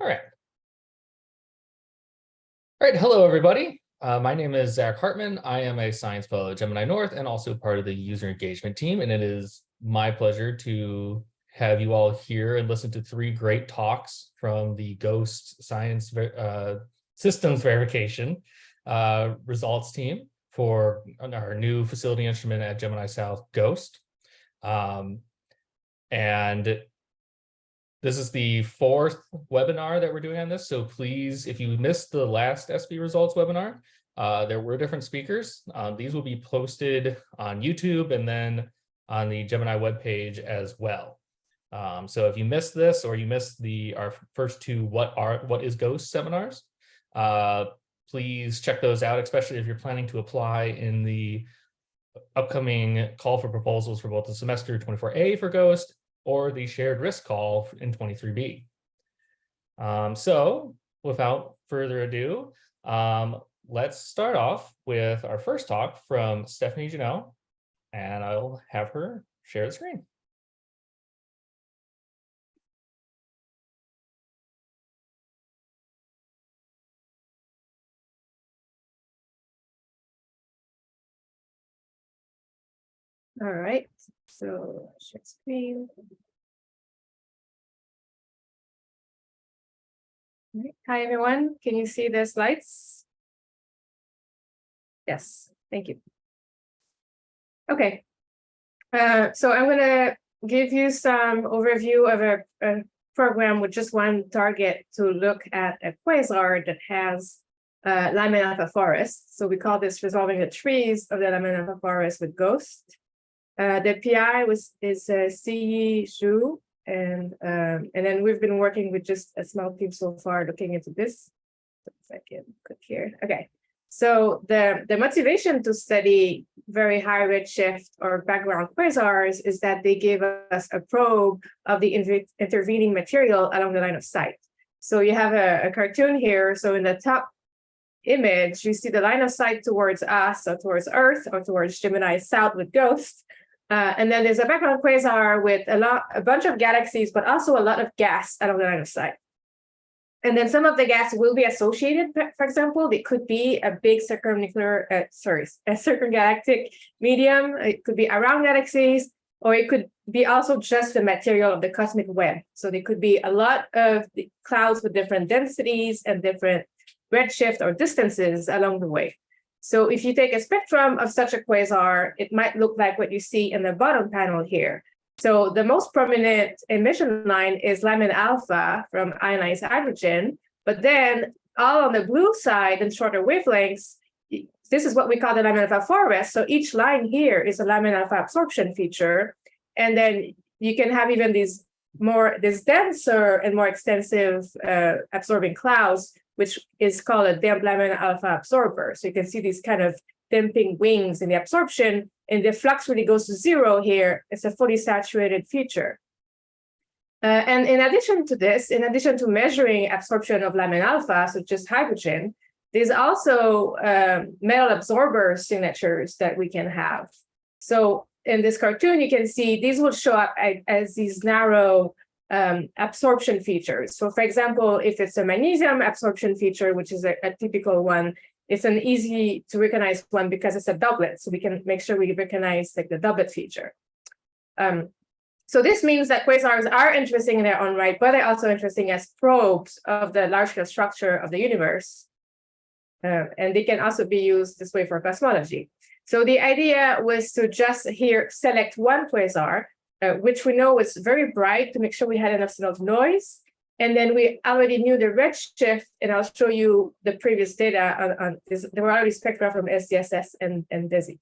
All right. All right. Hello, everybody. My name is Zach Hartman. I am a science fellow at Gemini North and also part of the user engagement team. And it is my pleasure to have you all here and listen to 3 great talks from the GHOST Science Systems Verification results team for our new facility instrument at Gemini South, GHOST. And this is the 4th webinar that we're doing on this. So please, if you missed the last SB results webinar, there were different speakers. These will be posted on YouTube and then on the Gemini webpage as well. So if you missed this or you missed our first 2 what is GHOST seminars, please check those out, especially if you're planning to apply in the upcoming call for proposals for both the semester 24A for GHOST or the shared risk call in 23B. So without further ado, let's start off with our first talk from Stephanie Janelle, and I'll have her share the screen. All right, so share screen. Hi, everyone. Can you see the slides? Yes, thank you. Okay, so I'm going to give you some overview of a program with just one target to look at a quasar that has Lyman alpha forest. So we call this resolving the trees of the Lyman alpha forest with GHOST. The PI is Siyi Zhu, and then we've been working with just a small team so far looking into this. If I can click here. Okay, so the motivation to study very high redshift or background quasars is that they give us a probe of the intervening material along the line of sight. So you have a cartoon here. So in the top image, you see the line of sight towards us or towards Earth or towards Gemini South with GHOST. And then there's a background quasar with a bunch of galaxies, but also a lot of gas along the line of sight. And then some of the gas will be associated. For example, it could be a big circumgalactic medium. It could be around galaxies, or it could be also just the material of the cosmic web. So there could be a lot of the clouds with different densities and different redshift or distances along the way. So if you take a spectrum of such a quasar, it might look like what you see in the bottom panel here. So the most prominent emission line is Lyman alpha from ionized hydrogen, but then all on the blue side and shorter wavelengths, this is what we call the Lyman alpha forest. So each line here is a Lyman alpha absorption feature. And then you can have even these denser and more extensive absorbing clouds, which is called a damped Lyman alpha absorber. So you can see these kind of damping wings in the absorption, and the flux really goes to 0 here. It's a fully saturated feature. And in addition to this, in addition to measuring absorption of Lyman alpha, so just hydrogen, there's also metal absorber signatures that we can have. So in this cartoon, you can see these will show up as these narrow absorption features. So for example, if it's a magnesium absorption feature, which is a typical one, it's an easy to recognize one because it's a doublet. So we can make sure we recognize like the doublet feature. So this means that quasars are interesting in their own right, but they're also interesting as probes of the large scale structure of the universe. And they can also be used this way for cosmology. So the idea was to just here select one quasar, which we know is very bright, to make sure we had enough signal of noise. And then we already knew the redshift, and I'll show you the previous data on this. There were already spectra from SDSS and DESI.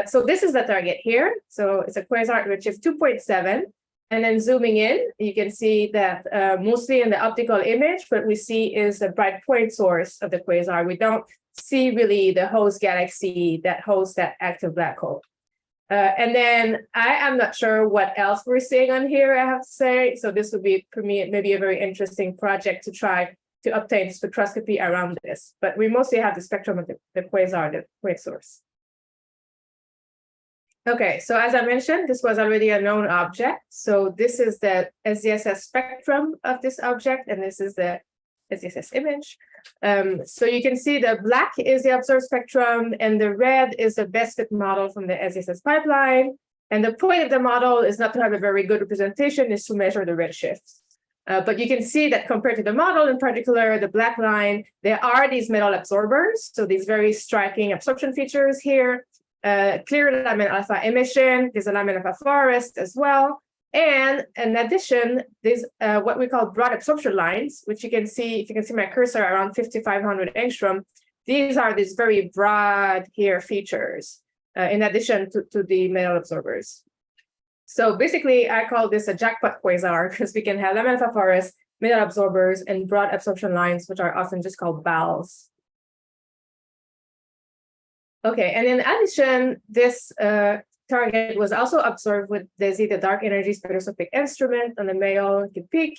So this is the target here. So it's a quasar redshift 2.7. And then zooming in, you can see that mostly in the optical image, what we see is a bright point source of the quasar. We don't see really the host galaxy that hosts that active black hole. And then I am not sure what else we're seeing on here, I have to say. So this would be, for me, maybe a very interesting project to try to obtain spectroscopy around this. But we mostly have the spectrum of the quasar, the point source. Okay, so as I mentioned, this was already a known object. So this is the SDSS spectrum of this object, and this is the SDSS image. So you can see the black is the observed spectrum, and the red is the best fit model from the SDSS pipeline. And the point of the model is not to have a very good representation, is to measure the redshift. But you can see that compared to the model, in particular, the black line, there are these metal absorbers. So these very striking absorption features here, clear lamin alpha emission, there's a lamin alpha forest as well. And in addition, there's what we call broad absorption lines, which you can see, if you can see my cursor around 5,500 angstrom, these are these very broad here features, in addition to the metal absorbers. So basically, I call this a jackpot quasar because we can have lamin alpha forest, metal absorbers, and broad absorption lines, which are often just called BALs. Okay, and in addition, this target was also observed with DESI, the dark energy spectroscopic instrument on the male peak.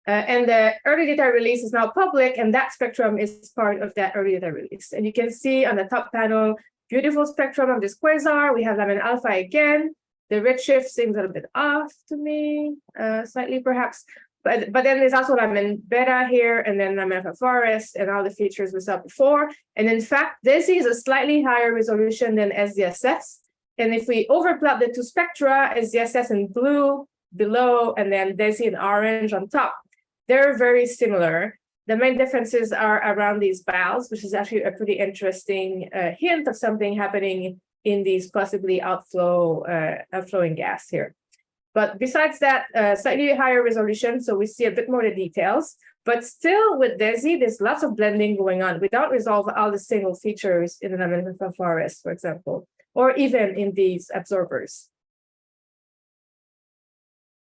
And the early data release is now public, and that spectrum is part of that early data release. And you can see on the top panel, beautiful spectrum of this quasar. We have lamin alpha again. The redshift seems a little bit off to me, slightly perhaps. But then there's also lamin beta here, and then lamin alpha forest, and all the features we saw before. And in fact, DESI is a slightly higher resolution than SDSS. And if we overplot the two spectra, SDSS in blue below, and then DESI in orange on top, they're very similar. The main differences are around these BALs, which is actually a pretty interesting hint of something happening in these possibly outflowing gas here. But besides that, slightly higher resolution, so we see a bit more of the details. But still with DESI, there's lots of blending going on. We don't resolve all the single features in the lamin alpha forest, for example, or even in these absorbers.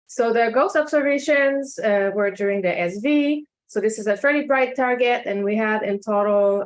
So the ghost observations were during the SV. So this is a fairly bright target, and we had in total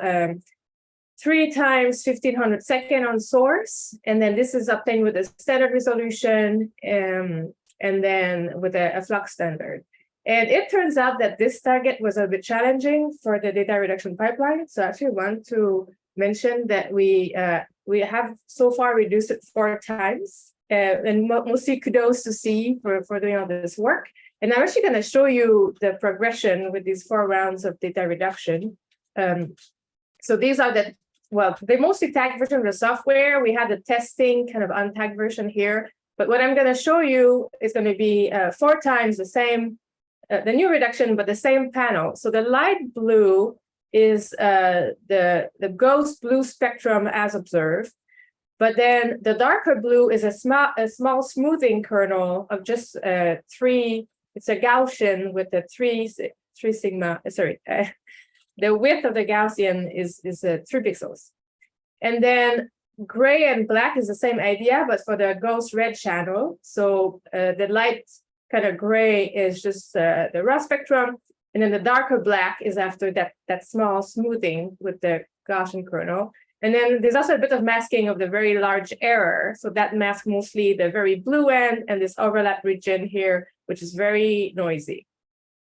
3 times 1500 second on source. And then this is obtained with a standard resolution and then with a flux standard. And it turns out that this target was a bit challenging for the data reduction pipeline. So I actually want to mention that we have so far reduced it 4 times. And mostly kudos to C for doing all this work. And I'm actually going to show you the progression with these 4 rounds of data reduction. So these are the mostly tagged version of the software. We had the testing kind of untagged version here. But what I'm going to show you is going to be 4 times the same, the new reduction, but the same panel. So the light blue is the ghost blue spectrum as observed. But then the darker blue is a small smoothing kernel of just 3. It's a Gaussian with the 3 sigma. Sorry, the width of the Gaussian is 3 pixels. And then gray and black is the same idea, but for the ghost red channel. So the light kind of gray is just the raw spectrum, and then the darker black is after that small smoothing with the Gaussian kernel. And then there's also a bit of masking of the very large error. So that masks mostly the very blue end and this overlap region here, which is very noisy.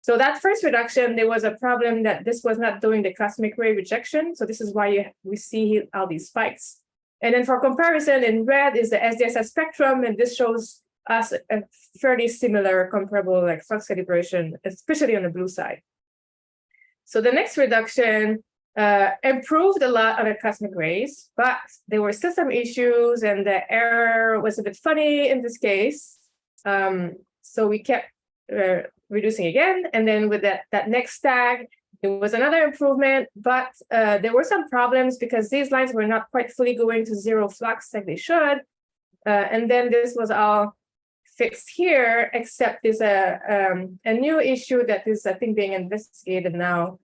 So that first reduction, there was a problem that this was not doing the cosmic ray rejection. So this is why we see all these spikes. And then for comparison, in red is the SDSS spectrum, and this shows us a fairly similar comparable like flux calibration, especially on the blue side. So the next reduction improved a lot on the cosmic rays, but there were still some issues, and the error was a bit funny in this case. So we kept reducing again, and then with that next tag, there was another improvement, but there were some problems because these lines were not quite fully going to 0 flux like they should. And then this was all fixed here, except there's a new issue that is, I think, being investigated now.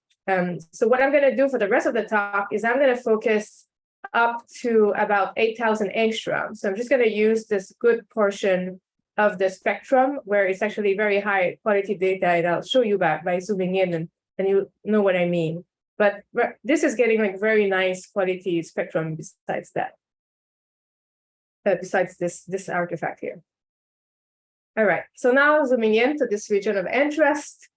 So what I'm going to do for the rest of the talk is I'm going to focus up to about 8,000 angstrom. So I'm just going to use this good portion of the spectrum where it's actually very high quality data, and I'll show you back by zooming in and you know what I mean. But this is getting like very nice quality spectrum besides that, besides this artifact here. All right, so now zooming in to this region of interest.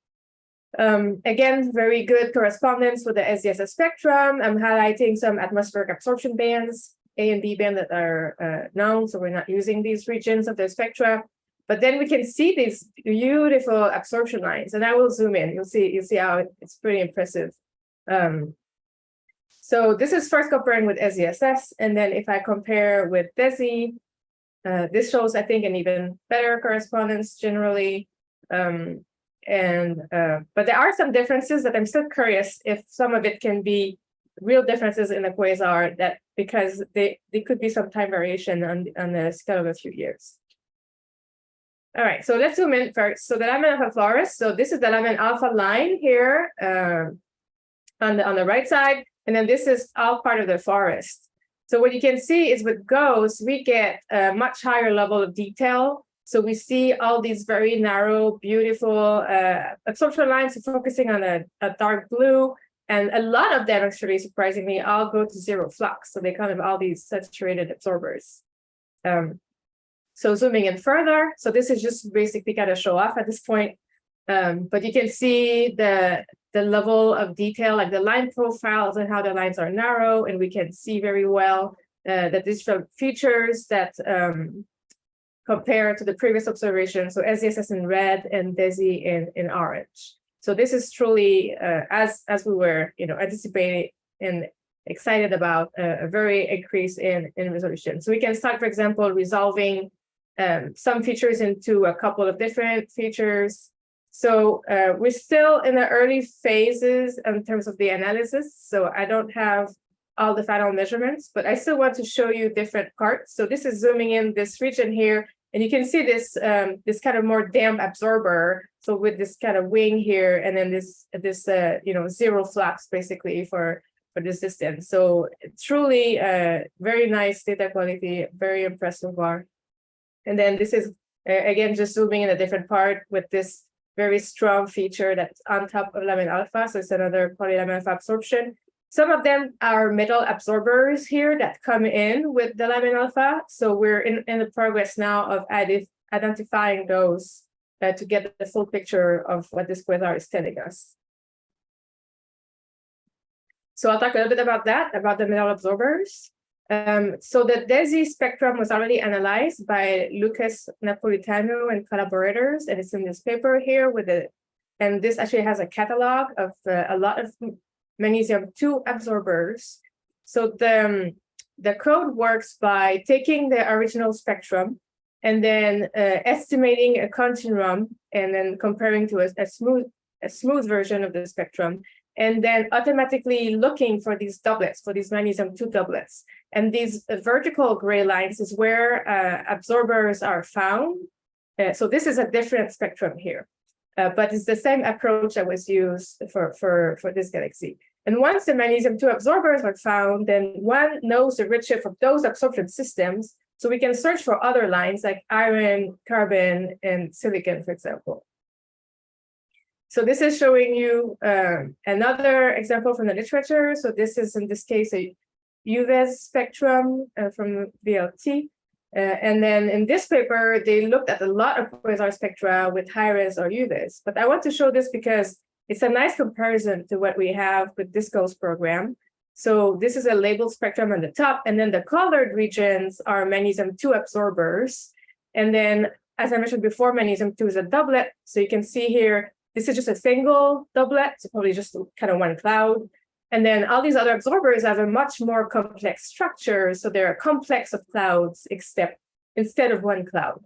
Again, very good correspondence with the SDSS spectrum. I'm highlighting some atmospheric absorption bands, A and B band, that are known, so we're not using these regions of the spectra. But then we can see these beautiful absorption lines, and I will zoom in. You'll see how it's pretty impressive. So this is first comparing with SDSS, and then if I compare with DESI, this shows, I think, an even better correspondence generally. But there are some differences that I'm still curious if some of it can be real differences in the quasar, that because there could be some time variation on the scale of a few years. All right, so let's zoom in first. So the Lyman alpha forest. So this is the Lyman alpha line here on the right side, and then this is all part of the forest. So what you can see is with GOES, we get a much higher level of detail. So we see all these very narrow, beautiful absorption lines focusing on a dark blue. And a lot of them, actually, surprisingly, all go to zero flux. So they kind of all these saturated absorbers. So zooming in further, so this is just basically kind of show off at this point. But you can see the level of detail, like the line profiles and how the lines are narrow. And we can see very well that these features that compare to the previous observation. So SDSS in red and DESI in orange. So this is truly, as we were, anticipating and excited about, a very increase in resolution. So we can start, for example, resolving some features into a couple of different features. So we're still in the early phases in terms of the analysis. So I don't have all the final measurements, but I still want to show you different parts. So this is zooming in this region here. And you can see this this kind of more damp absorber. So with this kind of wing here, and then this zero flux basically for this distance. So truly very nice data quality, very impressive bar. And then this is again just zooming in a different part with this very strong feature that's on top of Lyman alpha. So it's another polyLamin alpha absorption. Some of them are metal absorbers here that come in with the Lyman alpha. So we're in the progress now of identifying those to get the full picture of what this quasar is telling us. So I'll talk a little bit about that, about the metal absorbers. So the DESI spectrum was already analyzed by Lucas Napolitano and collaborators, and it's in this paper here and this actually has a catalog of a lot of magnesium-2 absorbers. So the code works by taking the original spectrum and then estimating a continuum and then comparing to a smooth version of the spectrum, and then automatically looking for these doublets, for these magnesium-2 doublets. And these vertical gray lines is where absorbers are found. So this is a different spectrum here, but it's the same approach that was used for this galaxy. And once the magnesium-2 absorbers are found, then one knows the redshift of those absorption systems. So we can search for other lines like iron, carbon, and silicon, for example. So this is showing you another example from the literature. So this is, in this case, a UVES spectrum from VLT. And then in this paper, they looked at a lot of quasar spectra with high-res or UVES. But I want to show this because it's a nice comparison to what we have with this GOES program. So this is a labeled spectrum on the top, and then the colored regions are magnesium-2 absorbers. And then, as I mentioned before, magnesium-2 is a doublet. So you can see here, this is just a single doublet, so probably just kind of one cloud. And then all these other absorbers have a much more complex structure. So they're a complex of clouds instead of one cloud.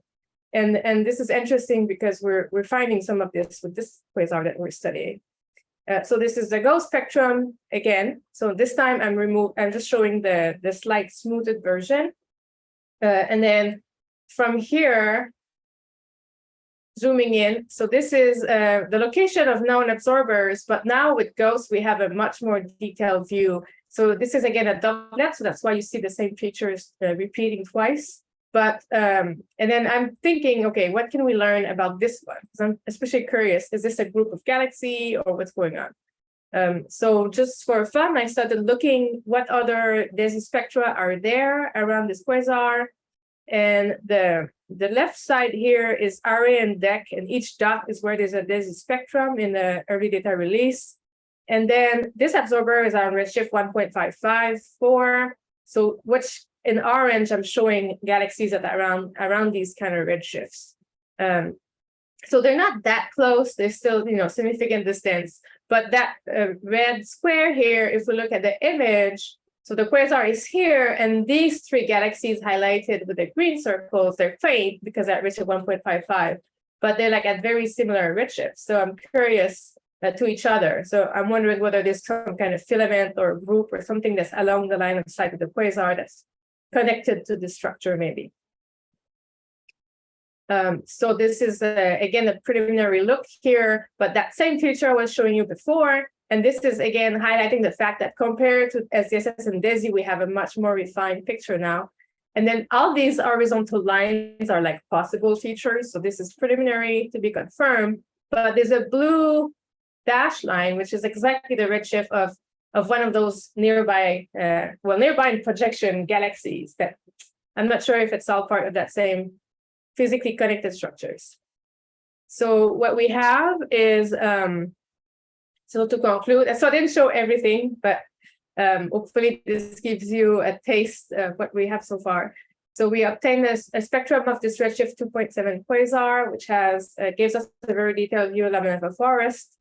And this is interesting because we're finding some of this with this quasar that we're studying. So this is the GOES spectrum again. So this time I'm just showing the slight smoothed version. And then from here, zooming in. So this is the location of known absorbers, but now with GOES, we have a much more detailed view. So this is again a doublet, so that's why you see the same features repeating twice. But, and then I'm thinking, okay, what can we learn about this one? Because I'm especially curious, is this a group of galaxy or what's going on? So just for fun, I started looking what other DESI spectra are there around this quasar. And the left side here is RA and DEC, and each dot is where there's a DESI spectrum in the early data release. And then this absorber is on redshift 1.554. So which in orange, I'm showing galaxies at around these kind of redshifts. So they're not that close. They're still, significant distance. But that red square here, if we look at the image, so the quasar is here, and these three galaxies highlighted with the green circles, they're faint because they're at redshift 1.55, but they're like at very similar redshift. So I'm curious to each other. So I'm wondering whether there's some kind of filament or group or something that's along the line of sight of the quasar that's connected to the structure, maybe. So this is, again, a preliminary look here, but that same feature I was showing you before. And this is, again, highlighting the fact that compared to SDSS and DESI, we have a much more refined picture now. And then all these horizontal lines are like possible features. So this is preliminary to be confirmed, but there's a blue dashed line, which is exactly the redshift of one of those nearby, nearby in projection galaxies that I'm not sure if it's all part of that same physically connected structures. So what we have is, so to conclude, so I didn't show everything, but hopefully this gives you a taste of what we have so far. So we obtained a spectrum of this redshift 2.7 quasar, which gives us a very detailed view of laminifer forest.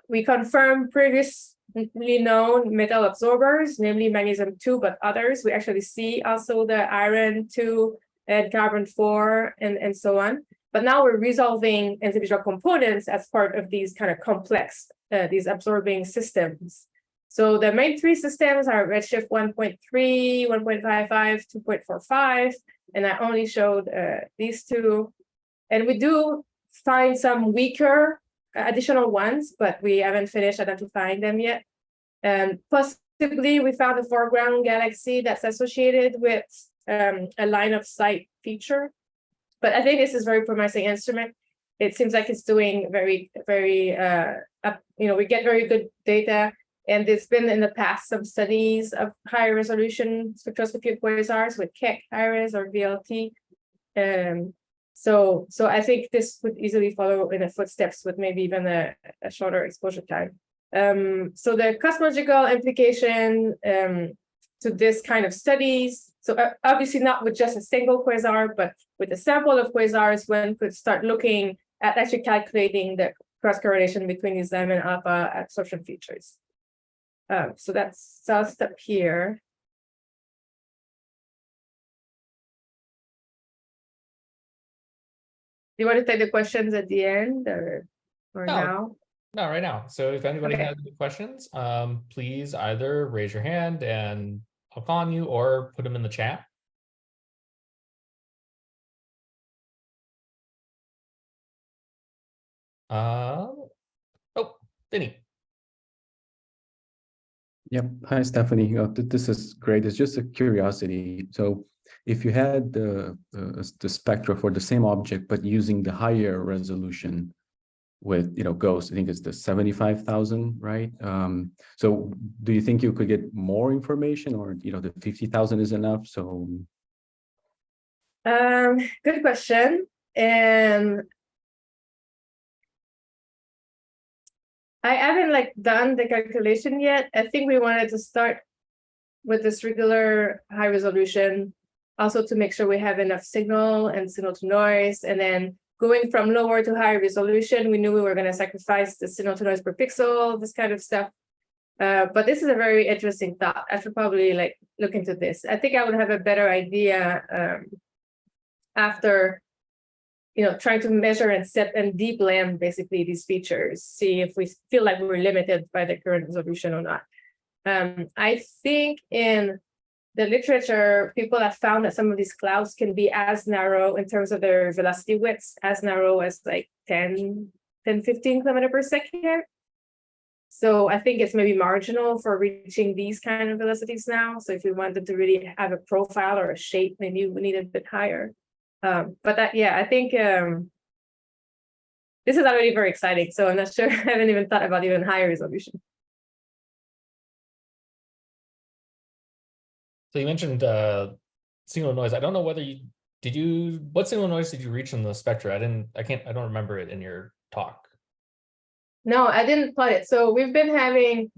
We confirmed previously known metal absorbers, namely magnesium-2, but others. We actually see also the iron-2 and carbon-4 and so on. But now we're resolving individual components as part of these kind of complex, these absorbing systems. So the main three systems are redshift 1.3, 1.55, 2.45, and I only showed these two. And we do find some weaker additional ones, but we haven't finished identifying them yet. Possibly we found a foreground galaxy that's associated with a line of sight feature. But I think this is a very promising instrument. It seems like it's doing very, very, we get very good data. And there's been in the past some studies of higher resolution spectroscopy of quasars with Keck, IRIS, or VLT. So I think this would easily follow in the footsteps with maybe even a shorter exposure time. So the cosmological implication to this kind of studies, so obviously not with just a single quasar, but with a sample of quasars, one could start looking at actually calculating the cross correlation between these lemon alpha absorption features. So I'll stop here. Do you want to take the questions at the end or No. now? No, right now. So if anybody Okay. has any questions, please either raise your hand and I'll call on you or put them in the chat. Oh, Vinny. Yep. Hi, Stephanie. This is great. It's just a curiosity. So if you had the spectra for the same object, but using the higher resolution with, GOES, I think it's the 75,000, right? So do you think you could get more information, or, the 50,000 is enough? So. Good question. And I haven't done the calculation yet. I think we wanted to start with this regular high resolution, also to make sure we have enough signal and signal to noise. And then going from lower to higher resolution, we knew we were going to sacrifice the signal to noise per pixel, this kind of stuff. But this is a very interesting thought. I should probably look into this. I think I would have a better idea after trying to measure and set and deep land basically these features, see if we feel like we're limited by the current resolution or not. I think in the literature, people have found that some of these clouds can be as narrow in terms of their velocity widths, as narrow as 10, 15 kilometers per second. So I think it's maybe marginal for reaching these kind of velocities now. So if we wanted to really have a profile or a shape, maybe we need a bit higher. But I think this is already very exciting. So I'm not sure. I haven't even thought about even higher resolution. So you mentioned signal noise. I don't know whether what signal noise did you reach in the spectra? I don't remember it in your talk. No, I didn't plot it. So we've been having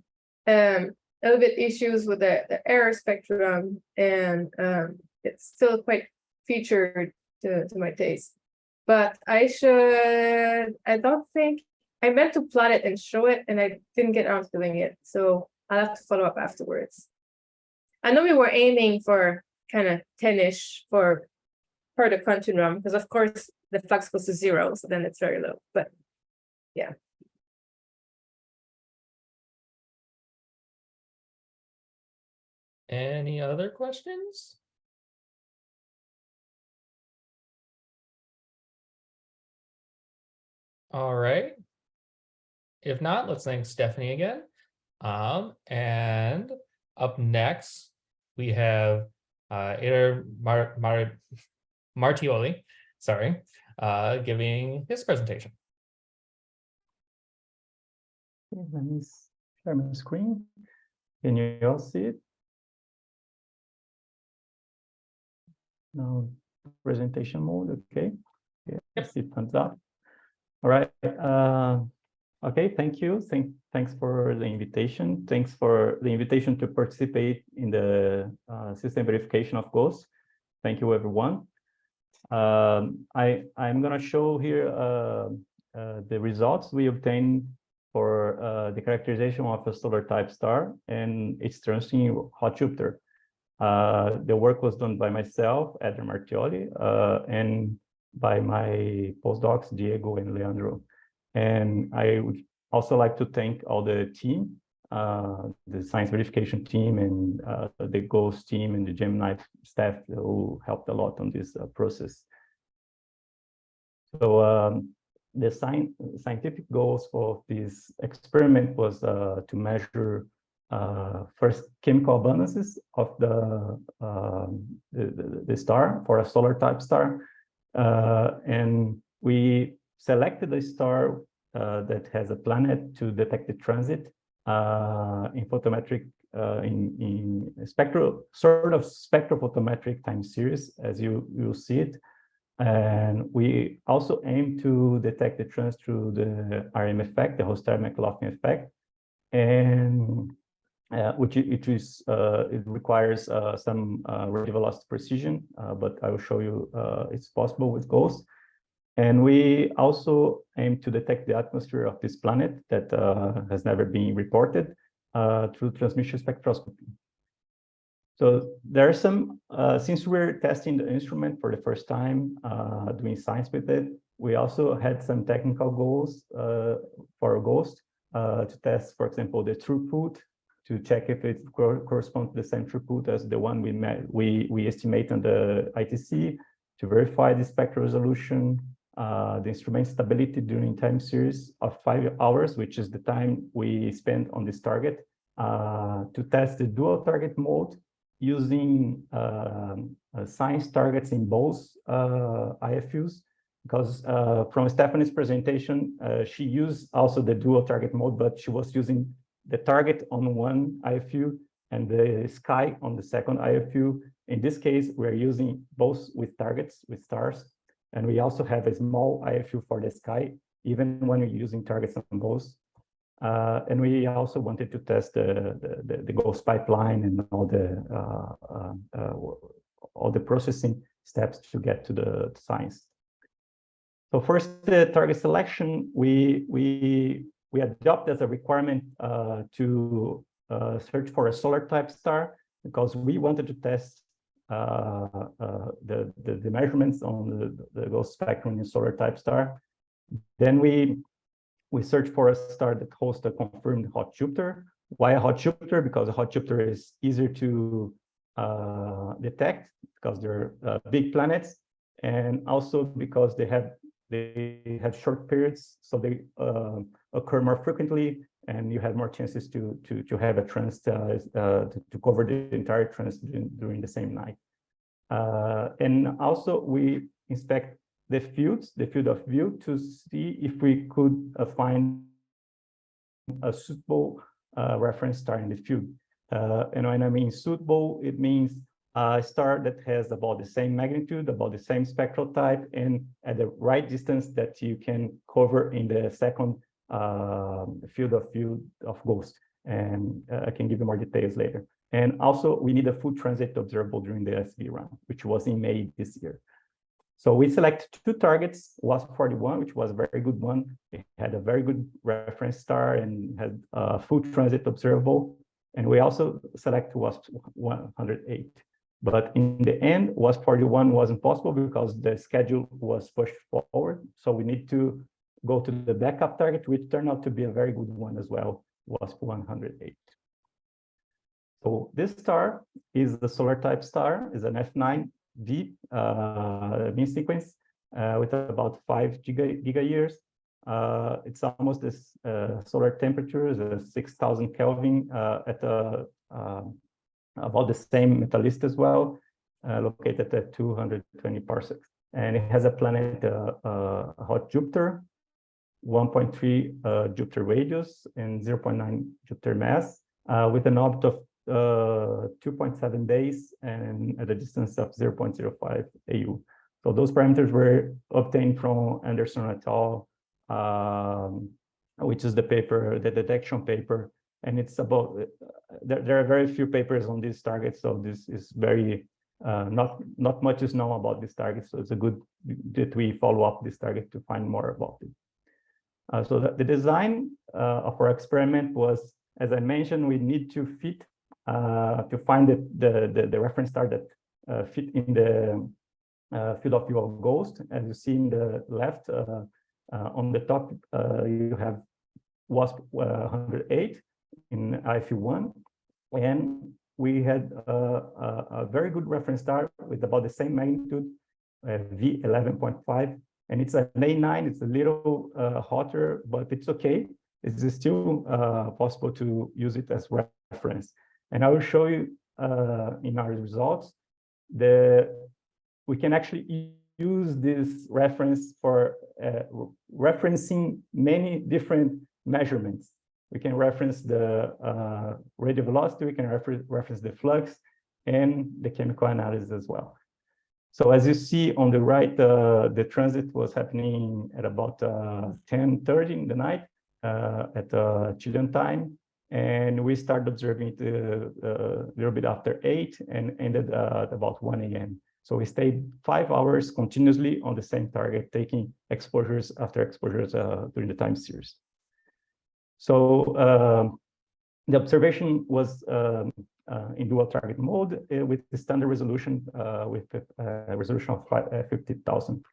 a little bit issues with the error spectrum, and it's still quite featured to my taste. but I don't think, I meant to plot it and show it, and I didn't get around to doing it, so I'll have to follow up afterwards. I know we were aiming for kind of 10-ish for per the continuum, because of course the flux goes to 0, so then it's very low, but yeah. Any other questions? All right. If not, let's thank Stephanie again. And up next, we have Ada Martioli, sorry, giving his presentation. Okay, let me share my screen. Can you all see it? No presentation mode, okay. Yeah, Yep. see thumbs up. All right. Okay, thank you. Thanks for the invitation. Thanks for the invitation to participate in the system verification of Ghost. Thank you, everyone. I'm going to show here the results we obtained for the characterization of a solar type star and its transiting hot Jupiter. The work was done by myself, Ada Martioli, and by my postdocs, Diego and Leandro. And I would also like to thank all the team, the science verification team and the GHOST team and the Gemini staff who helped a lot on this process. So the scientific goals for this experiment was to measure first chemical abundances of the star for a solar type star. And we selected a star that has a planet to detect the transit in photometric, in spectrophotometric time series, as you'll see it. And we also aim to detect the transit through the RM effect, the Hoster-McLaughlin effect, and it requires some radio velocity precision, but I will show you it's possible with GHOST. And we also aim to detect the atmosphere of this planet that has never been reported through transmission spectroscopy. So there are some, since we're testing the instrument for the first time, doing science with it, we also had some technical goals for GHOST to test, for example, the throughput, to check if it corresponds to the same throughput as the one we estimate on the ITC, to verify the spectral resolution, the instrument stability during time series of 5 hours, which is the time we spent on this target, to test the dual target mode using science targets in both IFUs, because from Stephanie's presentation, she used also the dual target mode, but she was using the target on one IFU and the sky on the second IFU. In this case, we're using both with targets, with stars, and we also have a small IFU for the sky, even when we're using targets on both. And we also wanted to test the GHOST pipeline and all the processing steps to get to the science. So first, the target selection, we adopt as a requirement to search for a solar type star, because we wanted to test the measurements on the GHOST spectrum in solar type star. Then we search for a star that hosts a confirmed hot Jupiter. Why a hot Jupiter? Because a hot Jupiter is easier to detect, because they're big planets, and also because they have short periods, so they occur more frequently, and you have more chances to have a transit to cover the entire transit during the same night. And also we inspect the field of view, to see if we could find a suitable reference star in the field. And when I mean suitable, it means a star that has about the same magnitude, about the same spectral type, and at the right distance that you can cover in the second field of view of GHOST. And I can give you more details later. And also, we need a full transit observable during the SV run, which was in May this year. So we select two targets, WASP-41, which was a very good one. It had a very good reference star and had full transit observable. And we also select WASP-108. But in the end, WASP-41 wasn't possible because the schedule was pushed forward. So we need to go to the backup target, which turned out to be a very good one as well, WASP-108. So this star is the solar type star, is an F9b mean sequence with about 5 giga years. It's almost this solar temperature is 6,000 Kelvin at about the same metallist as well, located at 220 parsecs. And it has a planet, hot Jupiter, 1.3 Jupiter radius and 0.9 Jupiter mass, with an orbit of 2.7 days and at a distance of 0.05 AU. So those parameters were obtained from Anderson et al., which is the paper, the detection paper. And it's about, there are very few papers on these targets. So this is very, not much is known about this target. So it's a good that we follow up this target to find more about it. So the design of our experiment was, as I mentioned, we need to fit to find the reference star that fit in the field of view of GHOST. As you see in the left, on the top, you have WASP-108 in IFU1, and we had a very good reference star with about the same magnitude, V11.5, and it's an A9. It's a little hotter, but it's okay. It's still possible to use it as reference. And I will show you in our results we can actually use this reference for referencing many different measurements. We can reference the radial velocity, we can reference the flux, and the chemical analysis as well. So as you see on the right, the transit was happening at about 10:30 in the night at Chilean time. And we started observing it a little bit after 8 and ended at about 1 a.m. So we stayed 5 hours continuously on the same target, taking exposures after exposures during the time series. So the observation was in dual target mode with the standard resolution with a resolution of 50,000.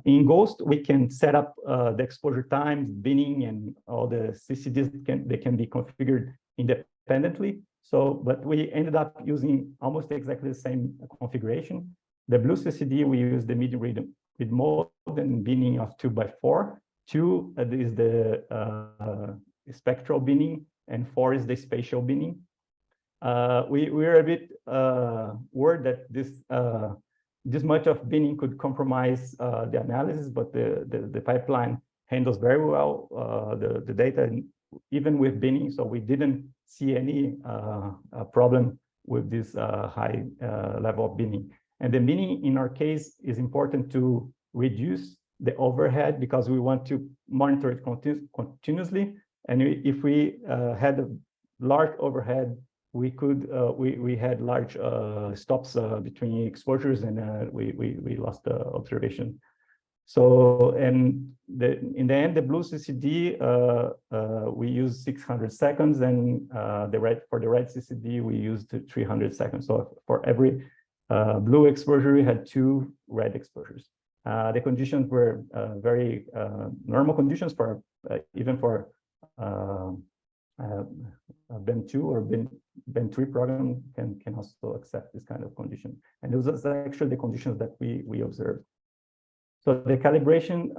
In GHOST, we can set up the exposure times, binning, and all the CCDs. They can be configured independently. So, but we ended up using almost exactly the same configuration. The blue CCD, we use the mid read mode and binning of 2x4. 2 is the spectral binning, and 4 is the spatial binning. We were a bit worried that this much of binning could compromise the analysis, but the pipeline handles very well the data, even with binning. So we didn't see any problem with this high level of binning. And the binning in our case is important to reduce the overhead because we want to monitor it continuously. And if we had a large overhead, we could we had large stops between exposures, and we lost the observation. So and in the end, the blue CCD we used 600 seconds, and for the red CCD we used 300 seconds. So for every blue exposure, we had 2 red exposures. The conditions were very normal conditions for even for BEM 2 or BEM 3 program can also accept this kind of condition. And those are actually the conditions that we observed. So the calibration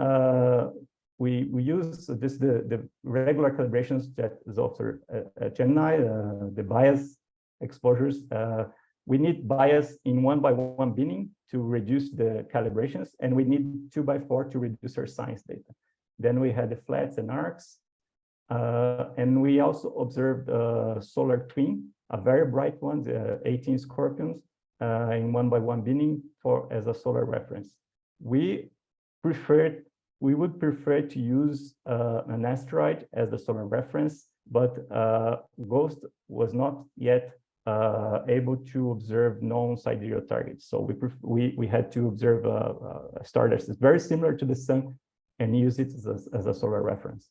we use this the regular calibrations that is also Gemini, the bias exposures. We need bias in 1x1 binning to reduce the calibrations, and we need 2x4 to reduce our science data. Then we had the flats and arcs. And we also observed solar twin, a very bright one, the 18 Scorpions, in 1x1 binning as a solar reference. We would prefer to use an asteroid as the solar reference, but GHOST was not yet able to observe non-sidereal targets. So we had to observe a star that is very similar to the sun and use it as a solar reference.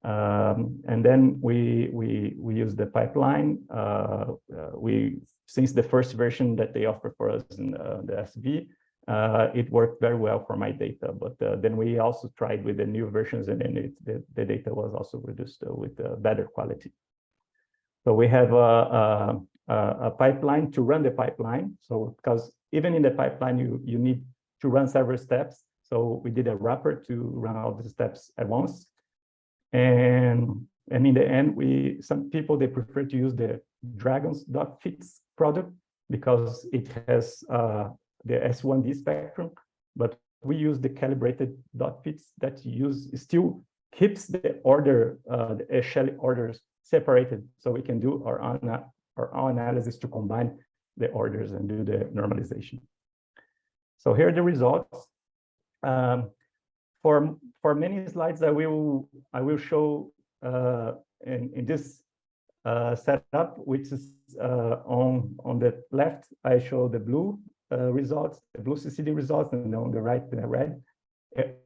And then we use the pipeline. Since the first version that they offer for us in the SV, it worked very well for my data. But then we also tried with the new versions, and then the data was also reduced with better quality. So we have a pipeline to run the pipeline. So because even in the pipeline, you need to run several steps. So we did a wrapper to run all the steps at once. And in the end, some people, they prefer to use the Dragons.fits product because it has the S1D spectrum, but we use the calibrated .fits that still keeps the order, the Shelley orders separated, so we can do our own analysis to combine the orders and do the normalization. So here are the results. For many slides, I will show in this setup, which is on the left, I show the blue results, the blue CCD results, and on the right, the red.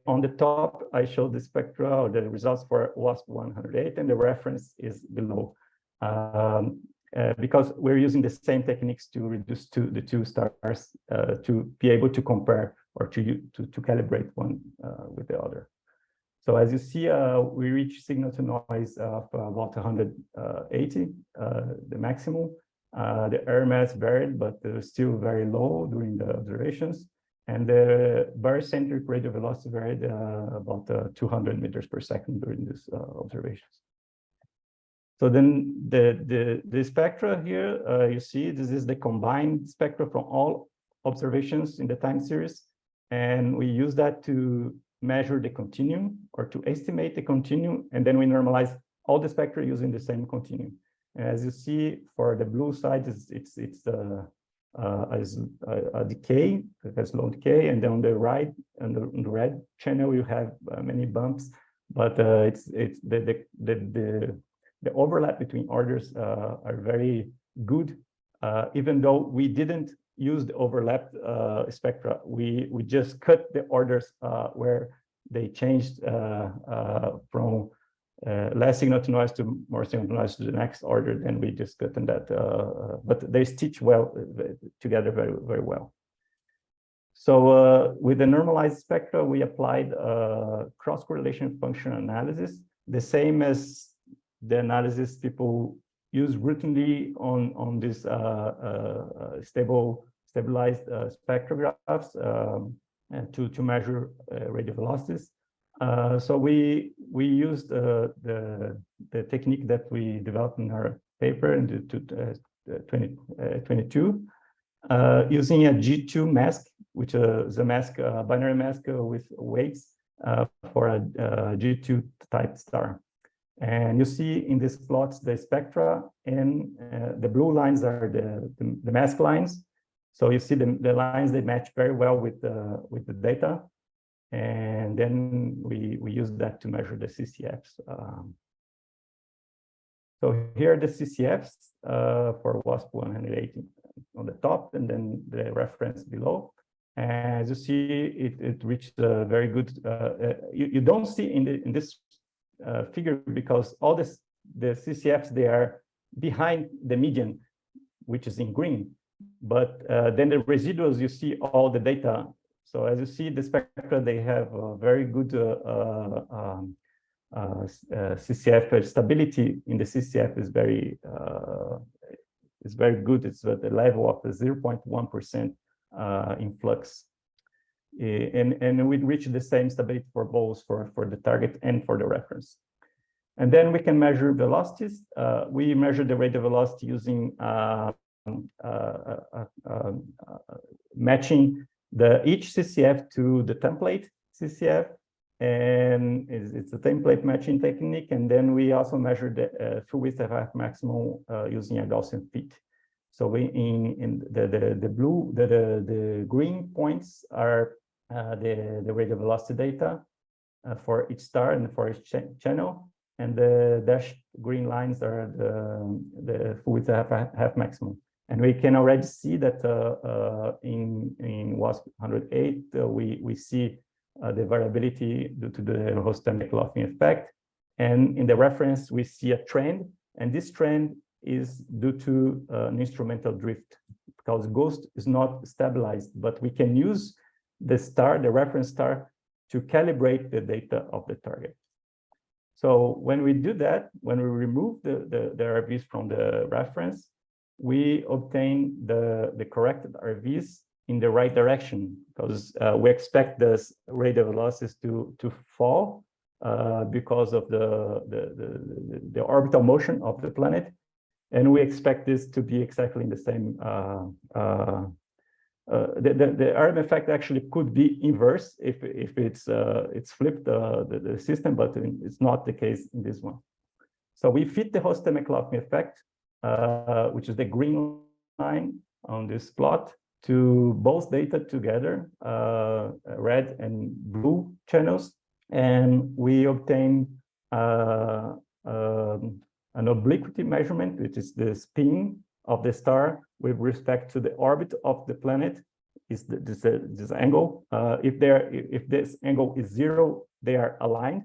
On the top, I show the spectra or the results for WASP 108, and the reference is below. Because we're using the same techniques to reduce the two stars to be able to compare or to calibrate one with the other. So as you see, we reach signal to noise of about 180, the maximum. The air mass varied, but still very low during the observations. And the barycentric radial velocity varied about 200 meters per second during these observations. So then the spectra here, you see, this is the combined spectra from all observations in the time series. And we use that to measure the continuum or to estimate the continuum. And then we normalize all the spectra using the same continuum. And as you see, for the blue side, it's a decay, it has low decay. And then on the right, on the red channel, you have many bumps. But it's the overlap between orders are very good, even though we didn't use the overlapped spectra. We just cut the orders where they changed from less signal to noise to more signal to noise to the next order. Then we just cut in that, but they stitch well together very, very well. So with the normalized spectra, we applied cross-correlation function analysis, the same as the analysis people use routinely on these stabilized spectrographs to measure radial velocities. So we used the technique that we developed in our paper in 2022 using a G2 mask, which is a mask, binary mask with weights for a G2 type star. And you see in these plots the spectra, and the blue lines are the mask lines. So you see the lines, they match very well with the data. And then we use that to measure the CCFs. So here are the CCFs for WASP 180 on the top, and then the reference below. And as you see, it reached a very good. You don't see in this figure because all the CCFs, they are behind the median, which is in green. But then the residuals, you see all the data. So as you see, the spectra, they have a very good CCF stability in the CCF is very good. It's at the level of 0.1% in flux. And we reach the same stability for both for the target and for the reference. And then we can measure velocities. We measure the radial velocity using matching each CCF to the template CCF, and it's a template matching technique. And then we also measure the full width FF maximum using a Gaussian fit. So we in the blue, the green points are the radial velocity data for each star and for each channel. and the dashed green lines are the full width half maximum. And we can already see that in WASP 108, we see the variability due to the Hostemek-Lofting effect. And in the reference, we see a trend, and this trend is due to an instrumental drift, because GHOST is not stabilized, but we can use the star, the reference star, to calibrate the data of the target. So when we do that, when we remove the RVs from the reference, we obtain the corrected RVs in the right direction, because we expect this radial velocities to fall because of the orbital motion of the planet, and we expect this to be exactly in the same. The RM effect actually could be inverse if it's flipped the system, but it's not the case in this one. So we fit the Hostemek-Lofting effect, which is the green line on this plot, to both data together, red and blue channels, and we obtain an obliquity measurement, which is the spin of the star with respect to the orbit of the planet, is this angle. If this angle is 0, they are aligned.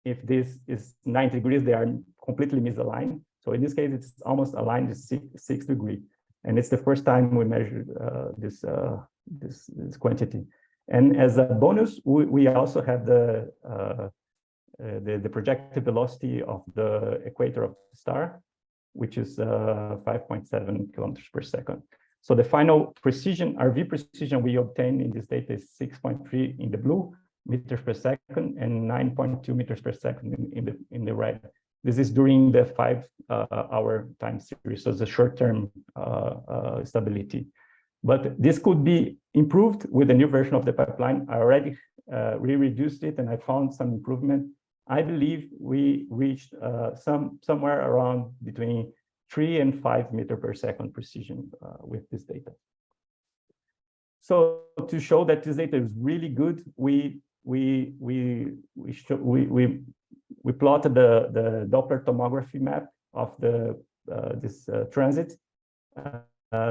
If this is 90 degrees, they are completely misaligned. So in this case, it's almost aligned to 6 degrees, and it's the first time we measured this quantity. And as a bonus, we also have the projected velocity of the equator of the star, which is 5.7 kilometers per second. So the final precision, RV precision we obtain in this data is 6.3 in the blue meters per second and 9.2 meters per second in the red. This is during the 5-hour time series, so it's a short-term stability. But this could be improved with a new version of the pipeline. I already re-reduced it, and I found some improvement. I believe we reached somewhere around between 3 and 5 meters per second precision with this data. So to show that this data is really good, we plotted the Doppler tomography map of this transit.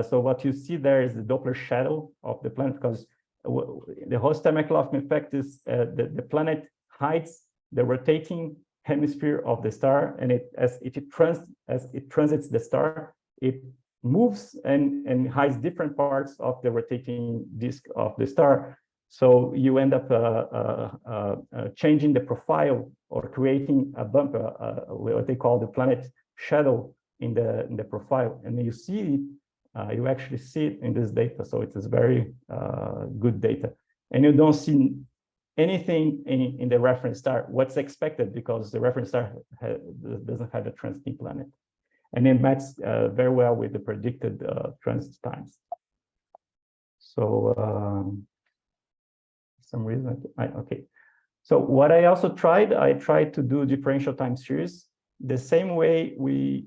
So what you see there is the Doppler shadow of the planet, because the Hostemek-Lofting effect is the planet hides the rotating hemisphere of the star, and as it transits the star, it moves and hides different parts of the rotating disk of the star. So you end up changing the profile or creating a bump, what they call the planet shadow in the profile, and you see it. You actually see it in this data, so it is very good data, and you don't see anything in the reference star what's expected, because the reference star doesn't have a transiting planet, and it matches very well with the predicted transit times. So some reason okay. So what I also tried to do differential time series the same way we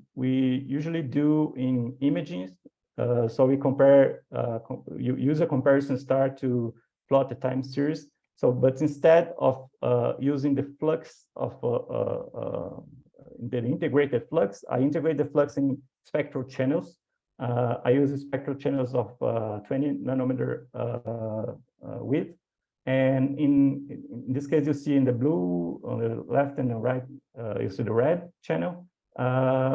usually do in imaging. So we compare, you use a comparison star to plot the time series. So, but instead of using the flux of the integrated flux, I integrate the flux in spectral channels. I use the spectral channels of 20 nanometer width. And in this case, you see in the blue on the left and the right, you see the red channel,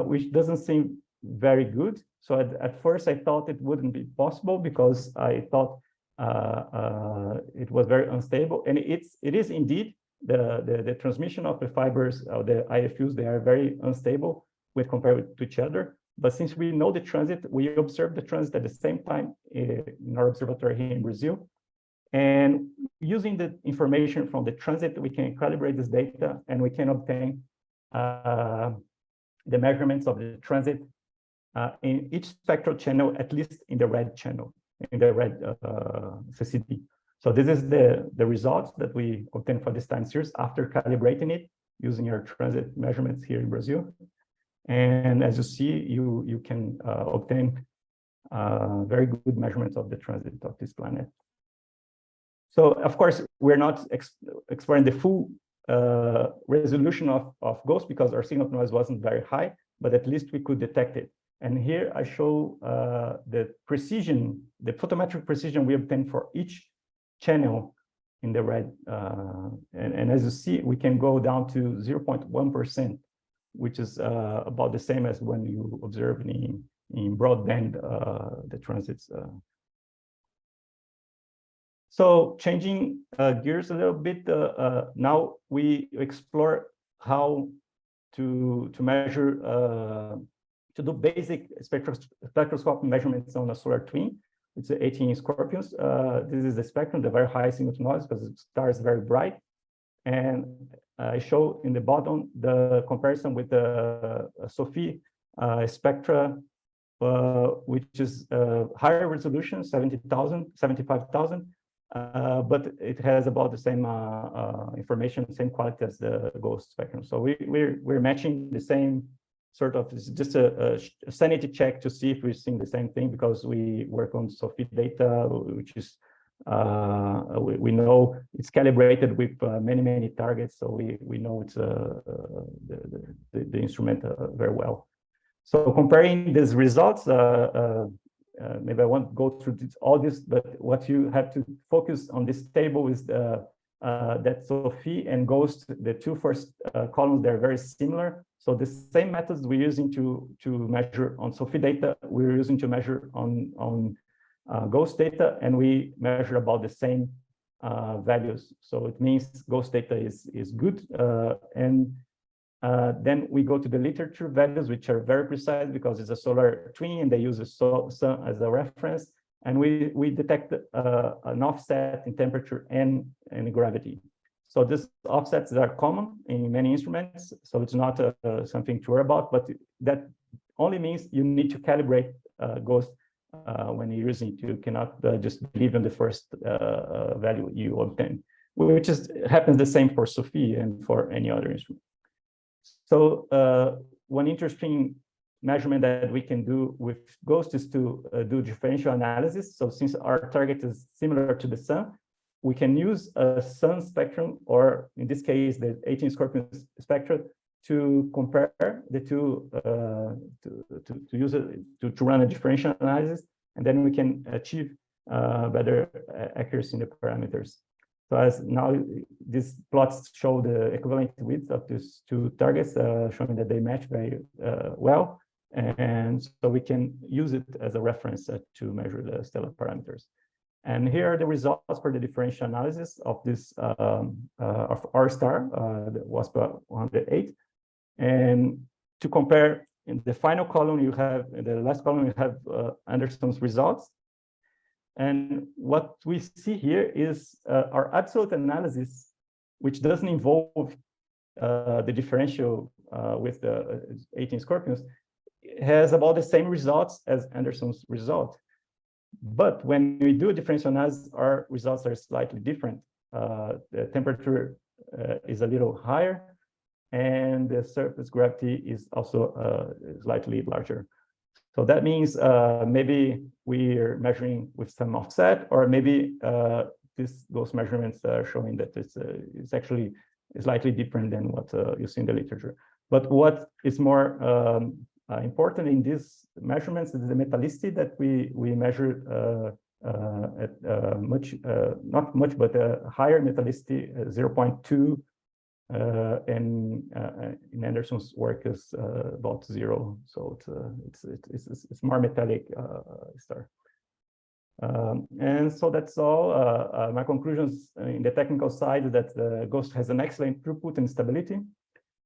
which doesn't seem very good. So at first I thought it wouldn't be possible, because I thought it was very unstable, and it is indeed the transmission of the fibers of the IFUs. They are very unstable when compared to each other. But since we know the transit, we observe the transit at the same time in our observatory here in Brazil. And using the information from the transit, we can calibrate this data, and we can obtain the measurements of the transit in each spectral channel, at least in the red channel, in the red CCD. So this is the results that we obtain for this time series after calibrating it using our transit measurements here in Brazil. And as you see, you can obtain very good measurements of the transit of this planet. So of course, we're not exploring the full resolution of ghosts because our signal to noise wasn't very high, but at least we could detect it. And here I show the precision, the photometric precision we obtained for each channel in the red. And as you see, we can go down to 0.1%, which is about the same as when you observe in broadband the transits. So changing gears a little bit, now we explore how to measure, to do basic spectroscopic measurements on a solar twin. It's 18 Scorpions. This is the spectrum, the very high signal to noise because the star is very bright. And I show in the bottom the comparison with the SOFIE spectra, which is higher resolution, 70,000, 75,000. But it has about the same information, same quality as the ghost spectrum. So we're matching the same sort of, it's just a sanity check to see if we're seeing the same thing, because we work on SOFIE data, which is we know it's calibrated with many targets, so we know it's the instrument very well. So comparing these results, maybe I won't go through all this, but what you have to focus on this table is that SOFIE and GHOST, the two first columns, they're very similar. So the same methods we're using to measure on SOFIE data, we're using to measure on GHOST data, and we measure about the same values. So it means GHOST data is good, and then we go to the literature values, which are very precise because it's a solar twin and they use the sun as a reference. And we detect an offset in temperature and gravity. So these offsets are common in many instruments. So it's not something to worry about, but that only means you need to calibrate GHOST when you're using it. You cannot just believe in the first value you obtain, which happens the same for SOFIE and for any other instrument. So one interesting measurement that we can do with GHOST is to do differential analysis. So since our target is similar to the sun, we can use a sun spectrum, or in this case, the 18 Scorpion spectra, to compare the two, to use it to run a differential analysis, and then we can achieve better accuracy in the parameters. So as now these plots show the equivalent width of these two targets, showing that they match very well. And so we can use it as a reference to measure the stellar parameters. And here are the results for the differential analysis of this of our star, the WASP 108. And to compare, in the final column, you have, in the last column, you have Anderson's results. And what we see here is our absolute analysis, which doesn't involve the differential with the 18 Scorpions, has about the same results as Anderson's result. But when we do a differential analysis, our results are slightly different. The temperature is a little higher, and the surface gravity is also slightly larger. So that means maybe we are measuring with some offset, or maybe those measurements are showing that it's actually slightly different than what you see in the literature. But what is more important in these measurements is the metallicity that we measure at much, not much, but a higher metallicity, 0.2, and in Anderson's work is about 0. So it's more metallic star. And so that's all. My conclusions in the technical side is that GHOST has an excellent throughput and stability.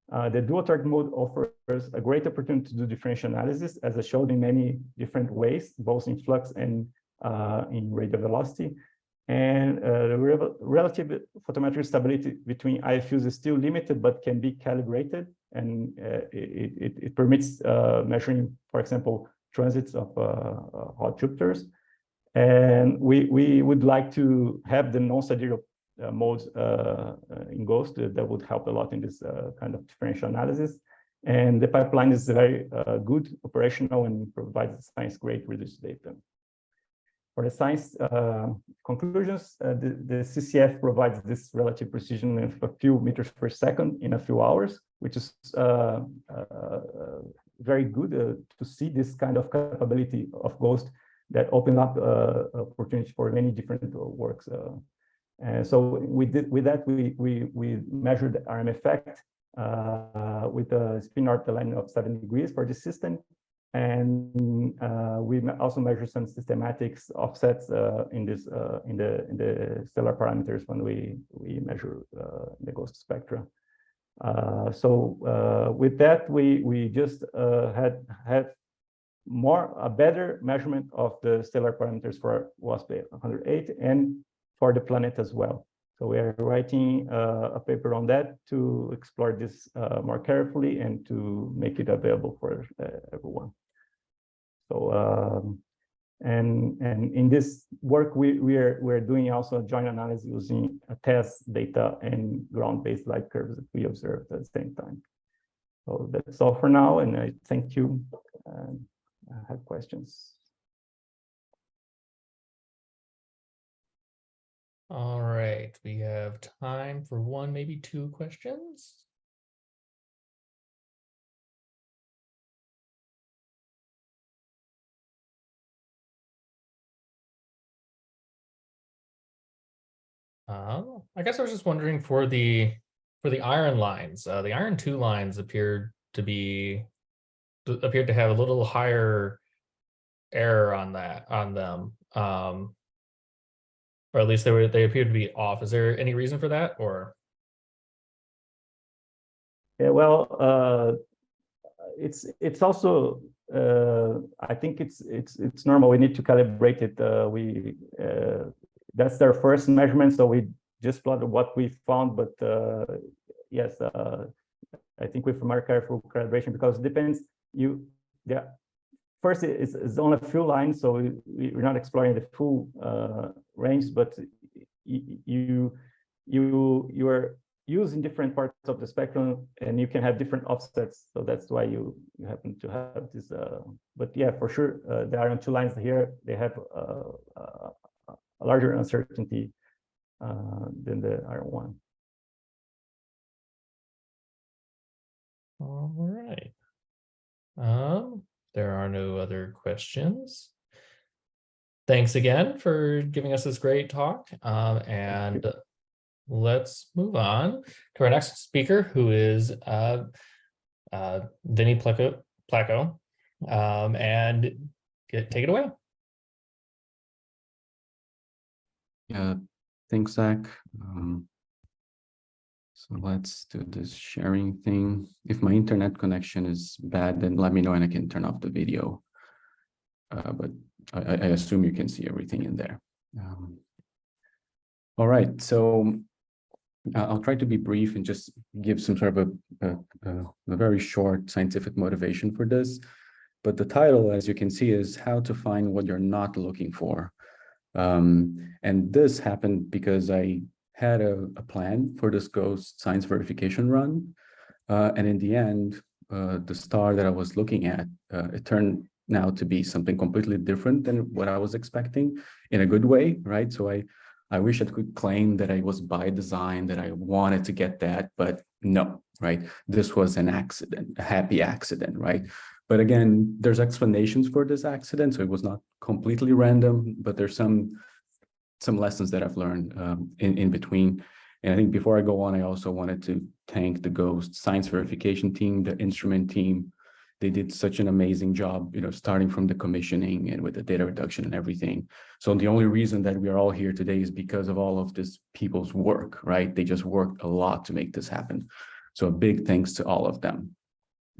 The dual target mode offers a great opportunity to do differential analysis, as I showed in many different ways, both in flux and in radial velocity. And the relative photometric stability between IFUs is still limited, but can be calibrated. And it permits measuring, for example, transits of hot Jupiters. And we would like to have the non-sidereal modes in GHOST. That would help a lot in this kind of differential analysis. And the pipeline is very good, operational, and provides science-grade reduced data. For the science conclusions, the CCF provides this relative precision of a few meters per second in a few hours, which is very good to see this kind of capability of GHOST that open up opportunities for many different works. And so with that, we measured RM effect with a spin orbit alignment of 7 degrees for this system. And we also measure some systematics offsets in this in the stellar parameters when we measure the GHOST spectra. So with that, we just had a better measurement of the stellar parameters for WASP-108 and for the planet as well. So we are writing a paper on that to explore this more carefully and to make it available for everyone. So and in this work we're doing also a joint analysis using test data and ground-based light curves that we observed at the same time. So that's all for now, and I thank you. I have questions. All right, we have time for one, maybe two questions. I guess I was just wondering for the iron lines, the iron 2 lines appeared to have a little higher error on them. Or at least they appeared to be off. Is there any reason for that, or? Yeah, well, it's also I think it's normal. We need to calibrate it. That's their first measurement, so we just plotted what we found. But yes, I think with more careful calibration, because it depends. First, it's on a few lines, so we're not exploring the full range, but you are using different parts of the spectrum, and you can have different offsets. So that's why you happen to have this. But yeah, for sure, the iron 2 lines here, they have a larger uncertainty than the iron 1. All right. There are no other questions. Thanks again for giving us this great talk. And let's move on to our next speaker, who is Vinny Placco. And take it away. Yeah, thanks, Zach. So let's do this sharing thing. If my internet connection is bad, then let me know and I can turn off the video. But I assume you can see everything in there. All right, so I'll try to be brief and just give some sort of a very short scientific motivation for this. But the title, as you can see, is How to Find What You're Not Looking For. And this happened because I had a plan for this GHOST science verification run. And in the end, the star that I was looking at, it turned out to be something completely different than what I was expecting in a good way, right? So I wish I could claim that I was by design, that I wanted to get that, but no, right? This was an accident, a happy accident, right? But again, there's explanations for this accident, so it was not completely random, but there's some lessons that I've learned in between. And I think before I go on, I also wanted to thank the GHOST science verification team, the instrument team. They did such an amazing job, starting from the commissioning and with the data reduction and everything. So the only reason that we are all here today is because of all of this people's work, right? They just worked a lot to make this happen. So a big thanks to all of them.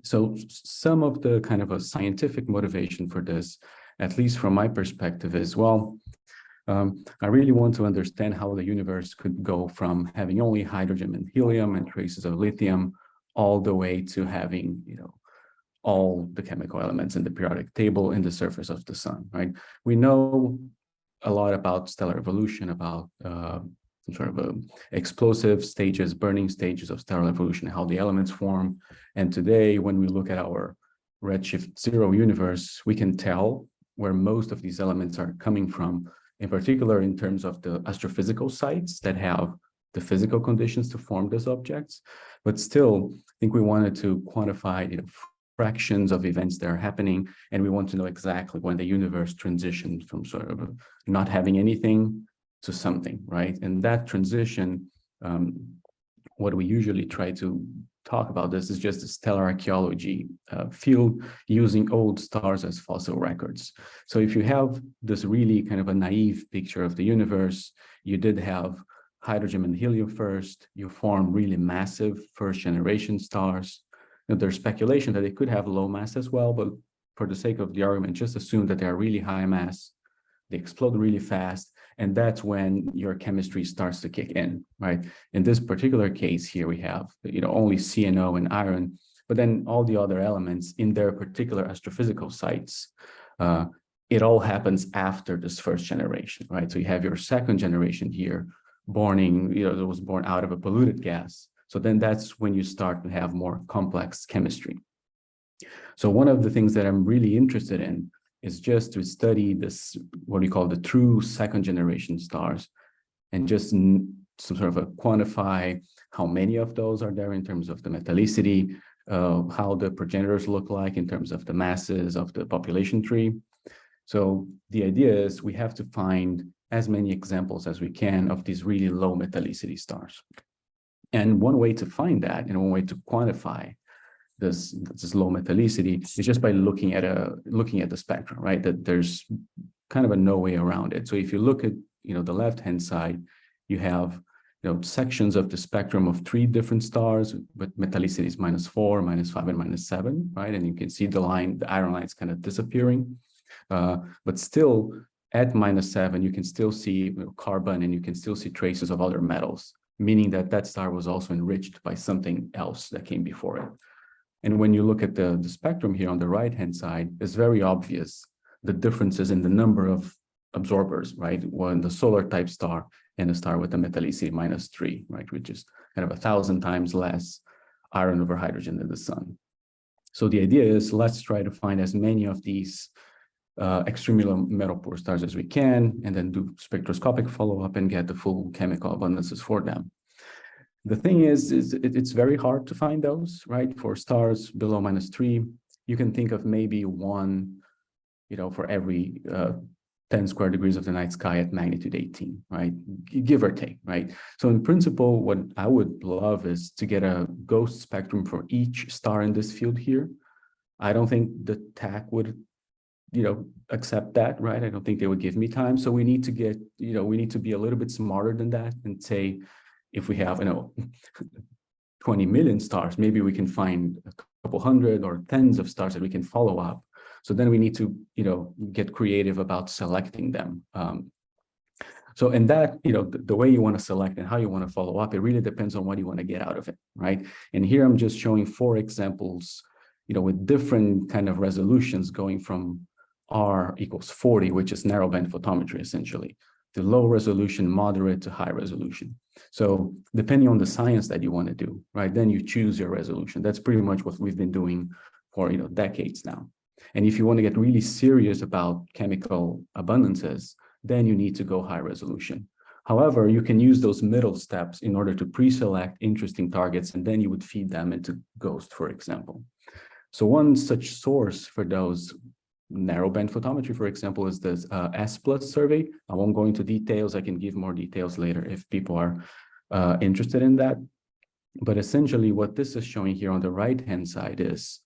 So some of the kind of a scientific motivation for this, at least from my perspective, is, well, I really want to understand how the universe could go from having only hydrogen and helium and traces of lithium all the way to having, all the chemical elements in the periodic table in the surface of the sun, right? We know a lot about stellar evolution, about some sort of explosive stages, burning stages of stellar evolution, how the elements form. And today, when we look at our redshift 0 universe, we can tell where most of these elements are coming from, in particular in terms of the astrophysical sites that have the physical conditions to form those objects. But still, I think we wanted to quantify, fractions of events that are happening, and we want to know exactly when the universe transitioned from sort of not having anything to something, right? And that transition, what we usually try to talk about this is just the stellar archaeology field using old stars as fossil records. So if you have this really kind of a naive picture of the universe, you did have hydrogen and helium first, you form really massive first generation stars. There's speculation that they could have low mass as well, but for the sake of the argument, just assume that they are really high mass, they explode really fast, and that's when your chemistry starts to kick in, right? In this particular case here, we have, only CNO and iron, but then all the other elements in their particular astrophysical sites, it all happens after this first generation, right? So you have your second generation here, that was born out of a polluted gas. So then that's when you start to have more complex chemistry. So one of the things that I'm really interested in is just to study this, what we call the true second generation stars, and just some sort of quantify how many of those are there in terms of the metallicity, how the progenitors look like in terms of the masses of the population tree. So the idea is we have to find as many examples as we can of these really low metallicity stars. And one way to find that, and one way to quantify this low metallicity is just by looking at the spectrum, right? That there's kind of no way around it. So if you look at the left-hand side, you have sections of the spectrum of 3 different stars, but metallicity is -4, -5, and -7, right? And you can see the iron line is kind of disappearing, but still at -7, you can still see carbon, and you can still see traces of other metals, meaning that that star was also enriched by something else that came before it. And when you look at the spectrum here on the right-hand side, it's very obvious the differences in the number of absorbers, right? One, the solar type star and a star with a metallicity -3, right? Which is kind of 1,000 times less iron over hydrogen than the sun. So the idea is, let's try to find as many of these extremely low metal poor stars as we can, and then do spectroscopic follow-up and get the full chemical abundances for them. The thing is it's very hard to find those, right? For stars below -3, you can think of maybe one, for every 10 square degrees of the night sky at magnitude 18, right? Give or take, right? So in principle, what I would love is to get a ghost spectrum for each star in this field here. I don't think the TAC would accept that, right? I don't think they would give me time. So we need to get, we need to be a little bit smarter than that and say, if we have, 20 million stars, maybe we can find a couple hundred or tens of stars that we can follow up. So then we need to, get creative about selecting them. So in that, the way you want to select and how you want to follow up, it really depends on what you want to get out of it, right? And here I'm just showing 4 examples, with different kind of resolutions going from R equals 40, which is narrowband photometry, essentially, to low resolution, moderate to high resolution. So depending on the science that you want to do, right, then you choose your resolution. That's pretty much what we've been doing for, decades now. And if you want to get really serious about chemical abundances, then you need to go high resolution. However, you can use those middle steps in order to pre-select interesting targets, and then you would feed them into GHOST, for example. So one such source for those narrowband photometry, for example, is this S+ survey. I won't go into details. I can give more details later if people are interested in that. But essentially what this is showing here on the right-hand side is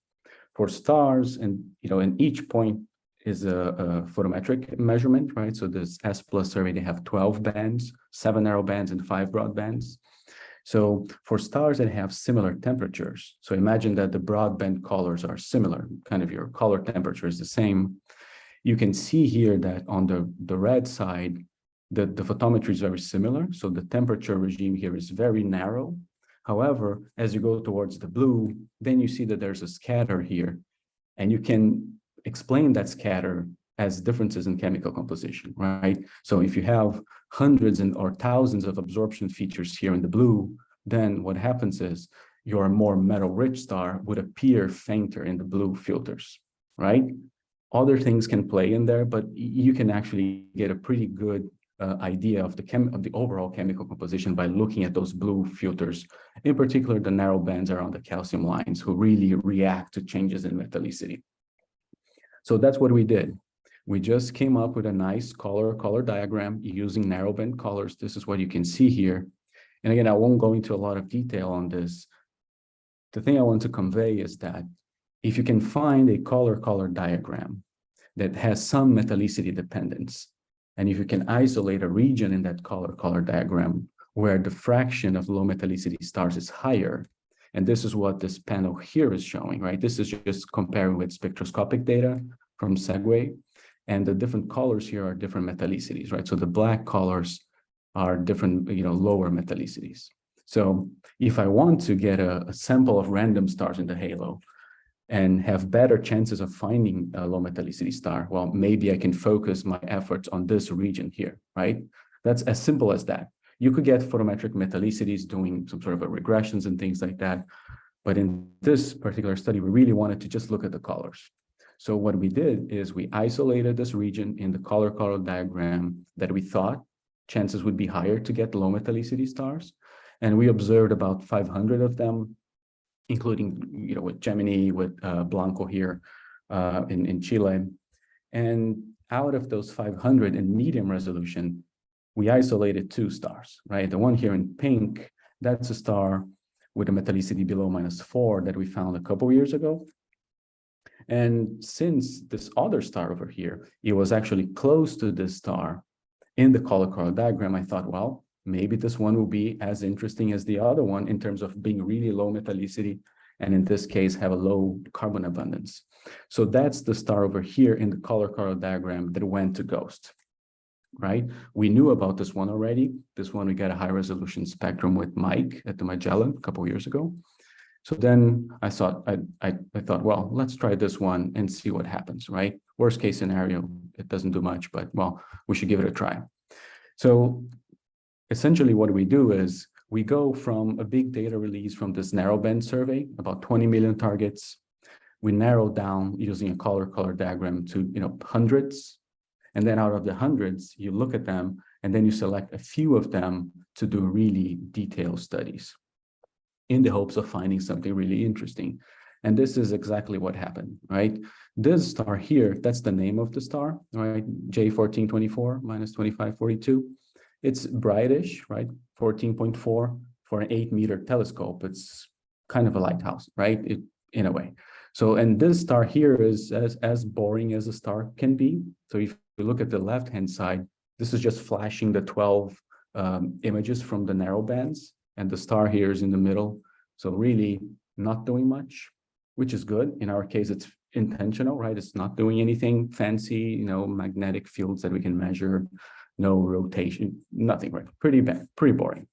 for stars, and in each point is a photometric measurement, right? So this S+ survey, they have 12 bands, 7 narrow bands and 5 broad bands. So for stars that have similar temperatures, so imagine that the broadband colors are similar, kind of your color temperature is the same. You can see here that on the red side, the photometry is very similar. So the temperature regime here is very narrow. However, as you go towards the blue, then you see that there's a scatter here, and you can explain that scatter as differences in chemical composition, right? So if you have hundreds or thousands of absorption features here in the blue, then what happens is your more metal-rich star would appear fainter in the blue filters, right? Other things can play in there, but you can actually get a pretty good idea of the overall chemical composition by looking at those blue filters, in particular the narrow bands around the calcium lines, who really react to changes in metallicity. So that's what we did. We just came up with a nice color diagram using narrowband colors. This is what you can see here. And again, I won't go into a lot of detail on this. The thing I want to convey is that if you can find a color diagram that has some metallicity dependence, and if you can isolate a region in that color diagram where the fraction of low metallicity stars is higher, and this is what this panel here is showing, right? This is just comparing with spectroscopic data from Segway, and the different colors here are different metallicities, right? So the black colors are different, lower metallicities. So if I want to get a sample of random stars in the halo and have better chances of finding a low metallicity star, well, maybe I can focus my efforts on this region here, right? That's as simple as that. You could get photometric metallicities doing some sort of regressions and things like that. But in this particular study, we really wanted to just look at the colors. So what we did is we isolated this region in the color diagram that we thought chances would be higher to get low metallicity stars. And we observed about 500 of them, including, with Gemini, with Blanco here in Chile. And out of those 500 in medium resolution, we isolated 2 stars, right? The one here in pink, that's a star with a metallicity below -4 that we found a couple years ago. And since this other star over here, it was actually close to this star in the color diagram, I thought, well, maybe this one will be as interesting as the other one in terms of being really low metallicity, and in this case, have a low carbon abundance. So that's the star over here in the color diagram that went to ghost, right? We knew about this one already. This one, we got a high resolution spectrum with Mike at the Magellan a couple of years ago. So then I thought, well, let's try this one and see what happens, right? Worst case scenario, it doesn't do much, but well, we should give it a try. So essentially what we do is we go from a big data release from this narrowband survey, about 20 million targets. We narrow down using a color diagram to, hundreds. And then out of the hundreds, you look at them, and then you select a few of them to do really detailed studies in the hopes of finding something really interesting. And this is exactly what happened, right? This star here, that's the name of the star, right? J1424 minus 2542. It's brightish, right? 14.4 for an 8-meter telescope. It's kind of a lighthouse, right? In a way. So, and this star here is as boring as a star can be. So if you look at the left-hand side, this is just flashing the 12 images from the narrow bands, and the star here is in the middle. So really not doing much, which is good. In our case, it's intentional, right? It's not doing anything fancy, magnetic fields that we can measure, no rotation, nothing, right? Pretty bad, pretty boring.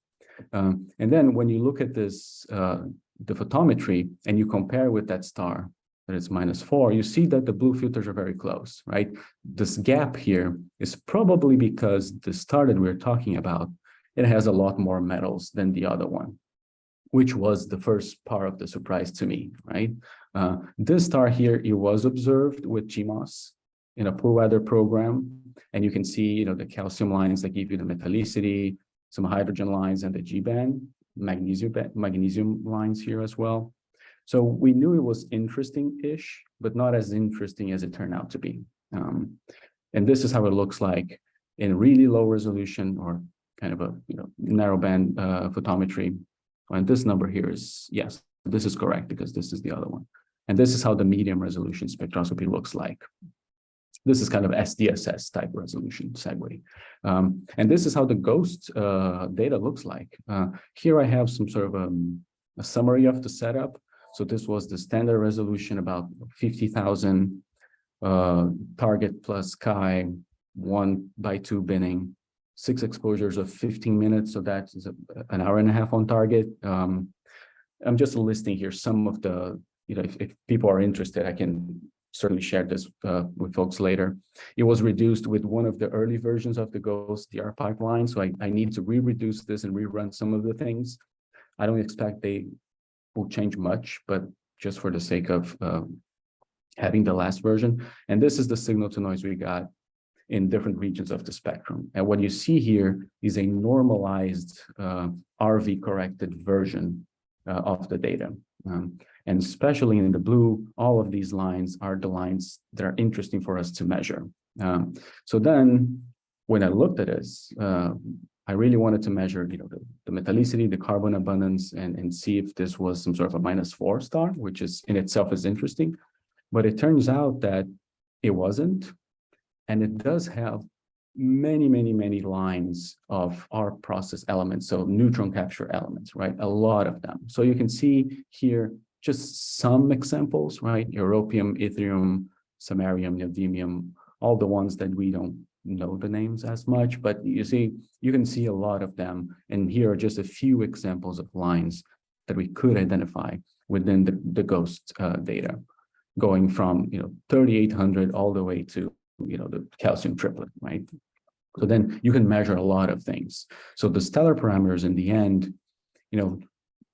And then when you look at this, the photometry, and you compare with that star that is -4, you see that the blue filters are very close, right? This gap here is probably because the star that we're talking about, it has a lot more metals than the other one, which was the first part of the surprise to me, right? This star here, it was observed with GMOS in a poor weather program. And you can see, the calcium lines that give you the metallicity, some hydrogen lines, and the G-band, magnesium lines here as well. So we knew it was interesting-ish, but not as interesting as it turned out to be. And this is how it looks like in really low resolution, or kind of a narrowband photometry. And this number here is, yes, this is correct because this is the other one. And this is how the medium resolution spectroscopy looks like. This is kind of SDSS type resolution Segway. And this is how the ghost data looks like. Here I have some sort of a summary of the setup. So this was the standard resolution, about 50,000 target plus Chi, 1x2 binning, 6 exposures of 15 minutes. So that is an hour and a half on target. I'm just listing here some of the, if people are interested, I can certainly share this with folks later. It was reduced with one of the early versions of the Ghost DR pipeline. So I need to re-reduce this and rerun some of the things. I don't expect they will change much, but just for the sake of having the last version. And this is the signal to noise we got in different regions of the spectrum. And what you see here is a normalized RV corrected version of the data. And especially in the blue, all of these lines are the lines that are interesting for us to measure. So then when I looked at this, I really wanted to measure, the metallicity, the carbon abundance, and see if this was some sort of a -4 star, which is in itself is interesting. But it turns out that it wasn't. And it does have many, many, many lines of our process elements, so neutron capture elements, right? A lot of them. So you can see here just some examples, right? Europium, yttrium, samarium, neodymium, all the ones that we don't know the names as much, but you can see a lot of them. And here are just a few examples of lines that we could identify within the GHOST data, going from 3,800 all the way to the calcium triplet, right? So then you can measure a lot of things. So the stellar parameters in the end,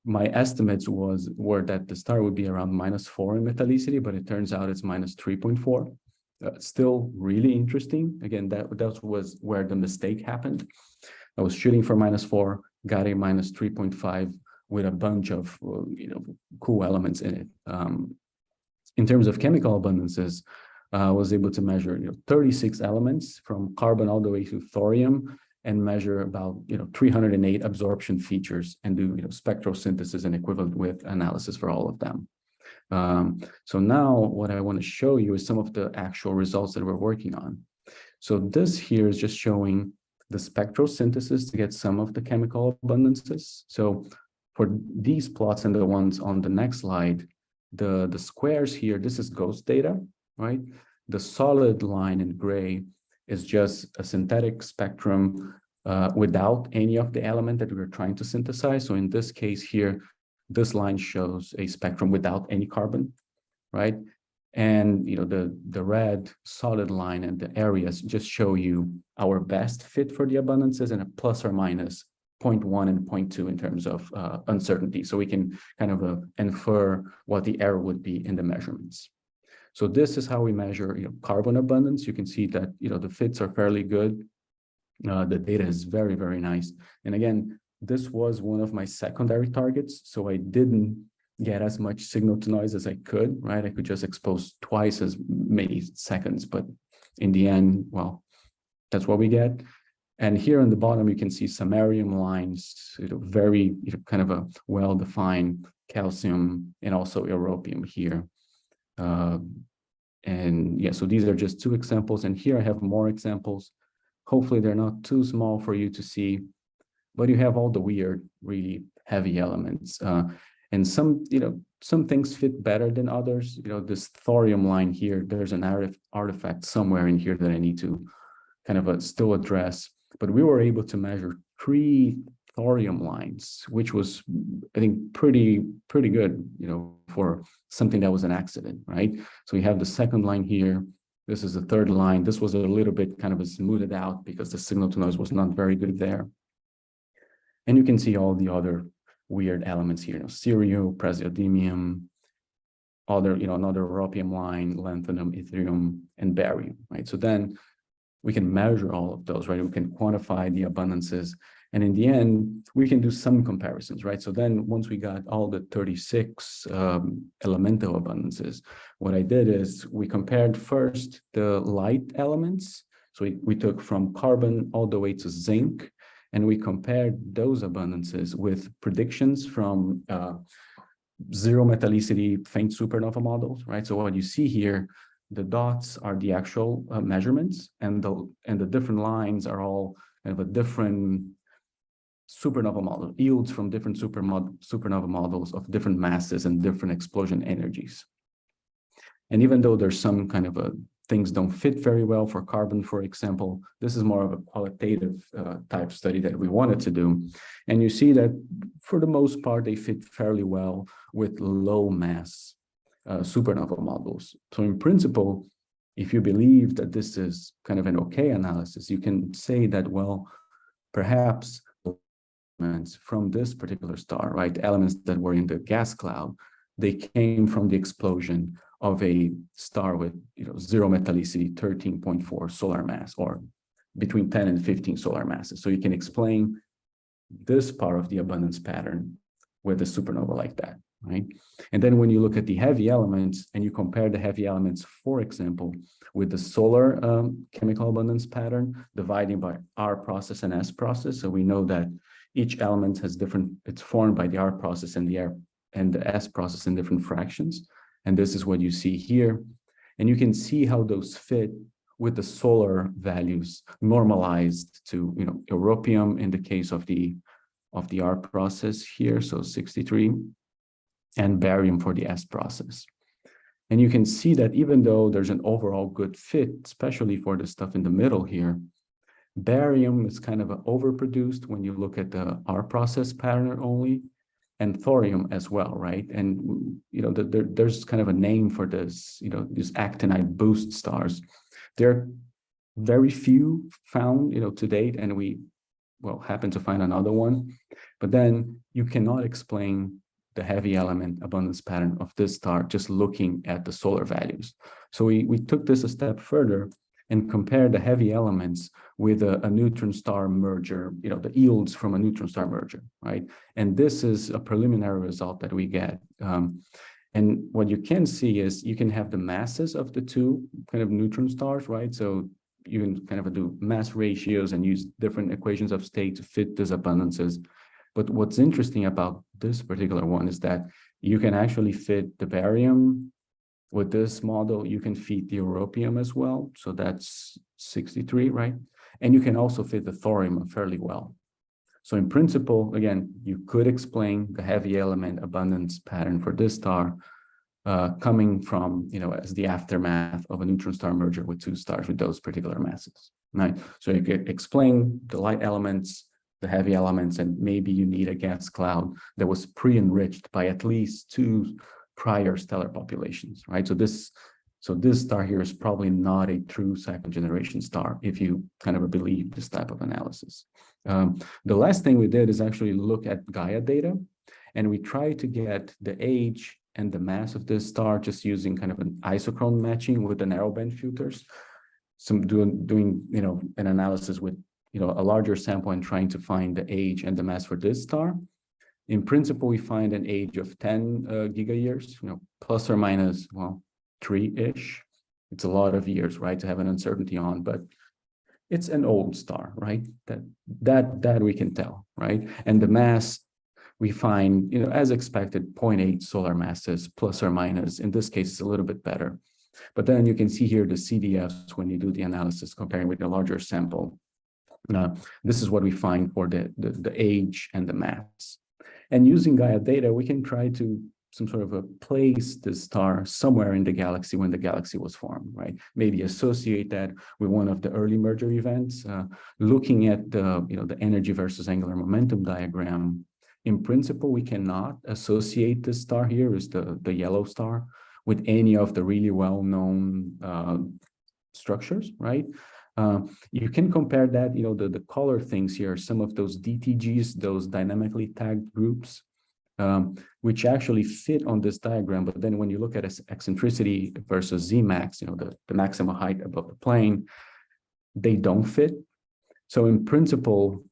my estimates were that the star would be around -4 in metallicity, but it turns out it's -3.4. Still really interesting. Again, that was where the mistake happened. I was shooting for -4, got a -3.5 with a bunch of cool elements in it. In terms of chemical abundances, I was able to measure 36 elements from carbon all the way to thorium, and measure about 308 absorption features, and do spectral synthesis and equivalent width analysis for all of them. So now what I want to show you is some of the actual results that we're working on. So this here is just showing the spectral synthesis to get some of the chemical abundances. So for these plots and the ones on the next slide, the squares here, this is GHOST data, right? The solid line in gray is just a synthetic spectrum without any of the element that we're trying to synthesize. So in this case here, this line shows a spectrum without any carbon, right? And the red solid line and the areas just show you our best fit for the abundances, and a plus or minus 0.1 and 0.2 in terms of uncertainty. So we can kind of infer what the error would be in the measurements. So this is how we measure carbon abundance. You can see that the fits are fairly good. The data is very, very nice. And again, this was one of my secondary targets, so I didn't get as much signal to noise as I could, right? I could just expose twice as many seconds, but in the end, well, that's what we get. And here on the bottom, you can see samarium lines, very kind of a well-defined calcium, and also europium here. And yeah, so these are just two examples, and here I have more examples. Hopefully they're not too small for you to see, but you have all the weird, really heavy elements. And some things fit better than others. This thorium line here, there's an artifact somewhere in here that I need to kind of still address. But we were able to measure 3 thorium lines, which was, I think, pretty good, for something that was an accident, right? So we have the second line here. This is the third line. This was a little bit kind of smoothed out because the signal to noise was not very good there. And you can see all the other weird elements here, cerio, praseodymium, another europium line, lanthanum, yttrium, and barium, right? So then we can measure all of those, right? We can quantify the abundances. And in the end, we can do some comparisons, right? So then once we got all the 36 elemental abundances, what I did is we compared first the light elements. So we took from carbon all the way to zinc, and we compared those abundances with predictions from zero metallicity faint supernova models, right? So what you see here, the dots are the actual measurements, and the different lines are all kind of a different supernova model, yields from different supernova models of different masses and different explosion energies. And even though there's some kind of things don't fit very well for carbon, for example, this is more of a qualitative type study that we wanted to do. And you see that for the most part, they fit fairly well with low mass supernova models. So in principle, if you believe that this is kind of an okay analysis, you can say that, well, perhaps from this particular star, right, elements that were in the gas cloud, they came from the explosion of a star with, zero metallicity, 13.4 solar mass, or between 10 and 15 solar masses. So you can explain this part of the abundance pattern with a supernova like that, right? And then when you look at the heavy elements and you compare the heavy elements, for example, with the solar chemical abundance pattern, dividing by R process and S process. So we know that each element has it's formed by the R process and the S process in different fractions. And this is what you see here. And you can see how those fit with the solar values normalized to, europium in the case of the R process here, so 63, and barium for the S process. And you can see that even though there's an overall good fit, especially for the stuff in the middle here, barium is kind of overproduced when you look at the R process pattern only, and thorium as well, right? And there's kind of a name for this, these actinide boost stars. There are very few found, to date, and we happen to find another one, but then you cannot explain the heavy element abundance pattern of this star just looking at the solar values. So we took this a step further and compared the heavy elements with a neutron star merger, the yields from a neutron star merger, right? And this is a preliminary result that we get. And what you can see is you can have the masses of the two kind of neutron stars, right? So you can kind of do mass ratios and use different equations of state to fit these abundances. But what's interesting about this particular one is that you can actually fit the barium with this model. You can fit the europium as well. So that's 63, right? And you can also fit the thorium fairly well. So in principle, again, you could explain the heavy element abundance pattern for this star coming from, as the aftermath of a neutron star merger with two stars with those particular masses, right? So you could explain the light elements, the heavy elements, and maybe you need a gas cloud that was pre-enriched by at least two prior stellar populations, right? So this star here is probably not a true second generation star if you kind of believe this type of analysis. The last thing we did is actually look at Gaia data, and we tried to get the age and the mass of this star just using kind of an isochrone matching with the narrowband filters. So doing an analysis with a larger sample and trying to find the age and the mass for this star. In principle, we find an age of 10 gigayears, plus or minus 3-ish. It's a lot of years, right, to have an uncertainty on, but it's an old star, right? That we can tell, right? And the mass we find, as expected, 0.8 solar masses, plus or minus. In this case, it's a little bit better. But then you can see here the CDFs when you do the analysis comparing with a larger sample. This is what we find for the age and the mass. And using Gaia data, we can try to some sort of place this star somewhere in the galaxy when the galaxy was formed, right? Maybe associate that with one of the early merger events. Looking at the energy versus angular momentum diagram, in principle, we cannot associate this star here, is the yellow star, with any of the really well-known structures, right? You can compare that, the color things here, some of those DTGs, those dynamically tagged groups, which actually fit on this diagram. But then when you look at eccentricity versus Zmax, the maximum height above the plane, they don't fit. So in principle,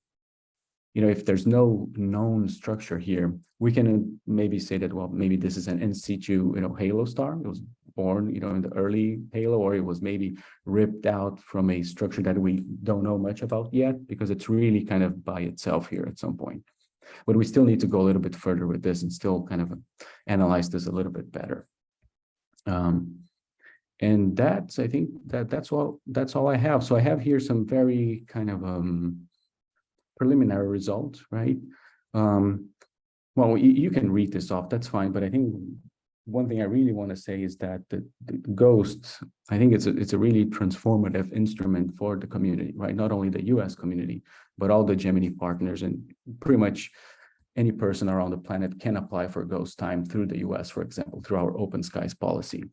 if there's no known structure here, we can maybe say that, well, maybe this is an in situ, halo star. It was born, in the early halo, or it was maybe ripped out from a structure that we don't know much about yet, because it's really kind of by itself here at some point. But we still need to go a little bit further with this and still kind of analyze this a little bit better. And I think that's all I have. So I have here some very kind of preliminary results, right? Well, you can read this off, that's fine. But I think one thing I really want to say is that the GHOST, I think it's a really transformative instrument for the community, right? Not only the US community, but all the Gemini partners, and pretty much any person around the planet can apply for GHOST time through the US, for example, through our Open Skies policy.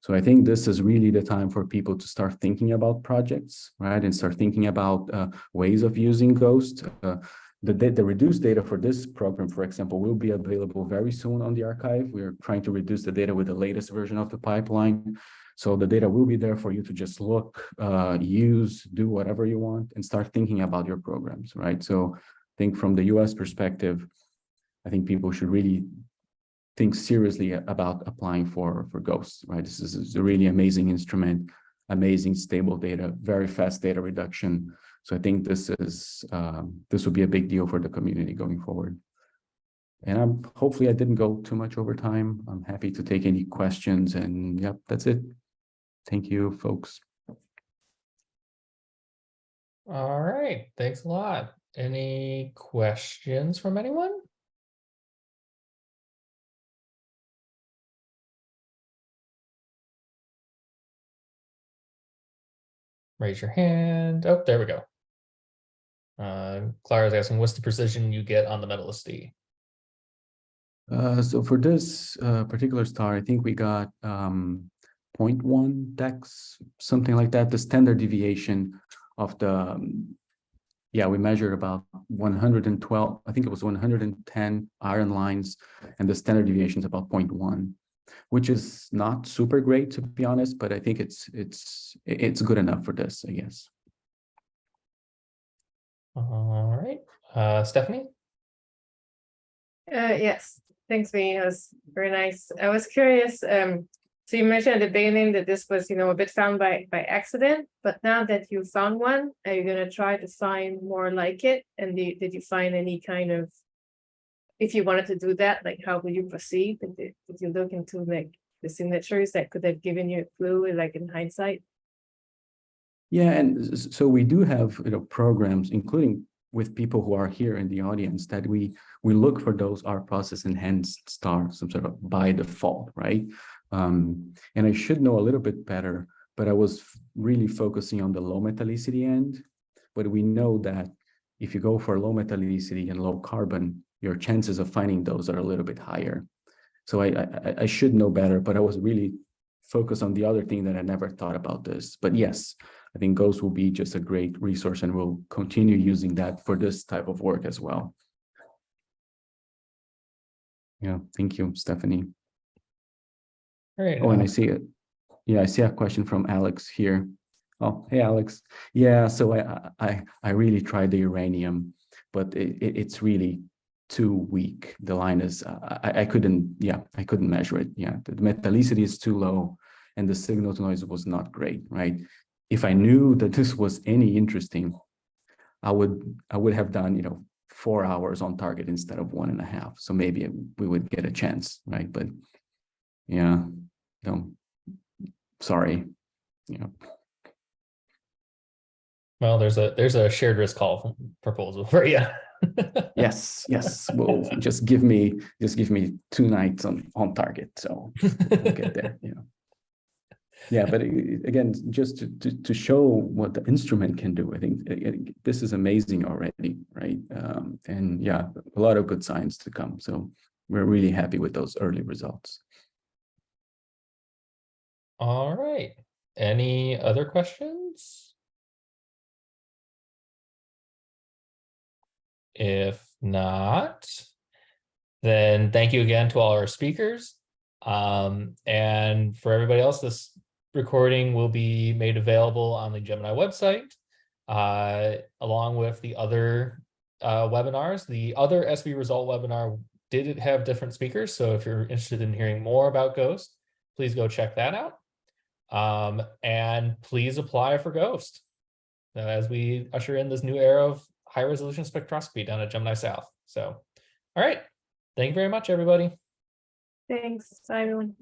So I think this is really the time for people to start thinking about projects, right? And start thinking about ways of using GHOST. the reduced data for this program, for example, will be available very soon on the archive. We're trying to reduce the data with the latest version of the pipeline. So the data will be there for you to just look, use, do whatever you want, and start thinking about your programs, right? So I think from the US perspective, I think people should really think seriously about applying for GHOST, right? This is a really amazing instrument, amazing stable data, very fast data reduction. So I think this will be a big deal for the community going forward. And hopefully I didn't go too much over time. I'm happy to take any questions, and yep, that's it. Thank you, folks. All right, thanks a lot. Any questions from anyone? Raise your hand. Oh, there we go. Clara's asking, what's the precision you get on the Metallicity? So for this particular star, I think we got 0.1 dex, something like that. The standard deviation of the, yeah, we measured about 112, I think it was 110 iron lines, and the standard deviation is about 0.1, which is not super great, to be honest, but I think it's good enough for this, I guess. All right, Stephanie? Yes, thanks, Vinny. It was very nice. I was curious. So you mentioned at the beginning that this was, a bit found by accident, but now that you found one, are you gonna try to find more like it? And did you find any kind of, if you wanted to do that, like how would you proceed? Did you look into like the signatures that could have given you a clue, like in hindsight? Yeah, and so we do have programs, including with people who are here in the audience, that we look for those R process enhanced stars, some sort of by default, right? And I should know a little bit better, but I was really focusing on the low metallicity end. But we know that if you go for low metallicity and low carbon, your chances of finding those are a little bit higher. So I should know better, but I was really focused on the other thing that I never thought about this. But yes, I think GHOST will be just a great resource, and we'll continue using that for this type of work as well. Yeah, thank you, Stephanie. All right. Oh, and I see it. Yeah, I see a question from Alex here. Oh, hey, Alex. Yeah, so I really tried the uranium, but it's really too weak. The line is, I couldn't measure it. Yeah, the metallicity is too low, and the signal to noise was not great, right? If I knew that this was any interesting, I would have done 4 hours on target instead of 1.5. So maybe we would get a chance, right? But yeah, no, sorry. Well, there's a shared risk call proposal for you. Yes. Well, just give me 2 nights on target, so we'll get there. Yeah, but again, just to show what the instrument can do, I think this is amazing already, right? And yeah, a lot of good science to come. So we're really happy with those early results. All right. Any other questions? If not, then thank you again to all our speakers. And for everybody else, this recording will be made available on the Gemini website, along with the other webinars. The other SB Result webinar did have different speakers, so if you're interested in hearing more about GHOST, please go check that out. And please apply for GHOST as we usher in this new era of high resolution spectroscopy down at Gemini South. So, all right. Thank you very much, everybody. Thanks, bye everyone.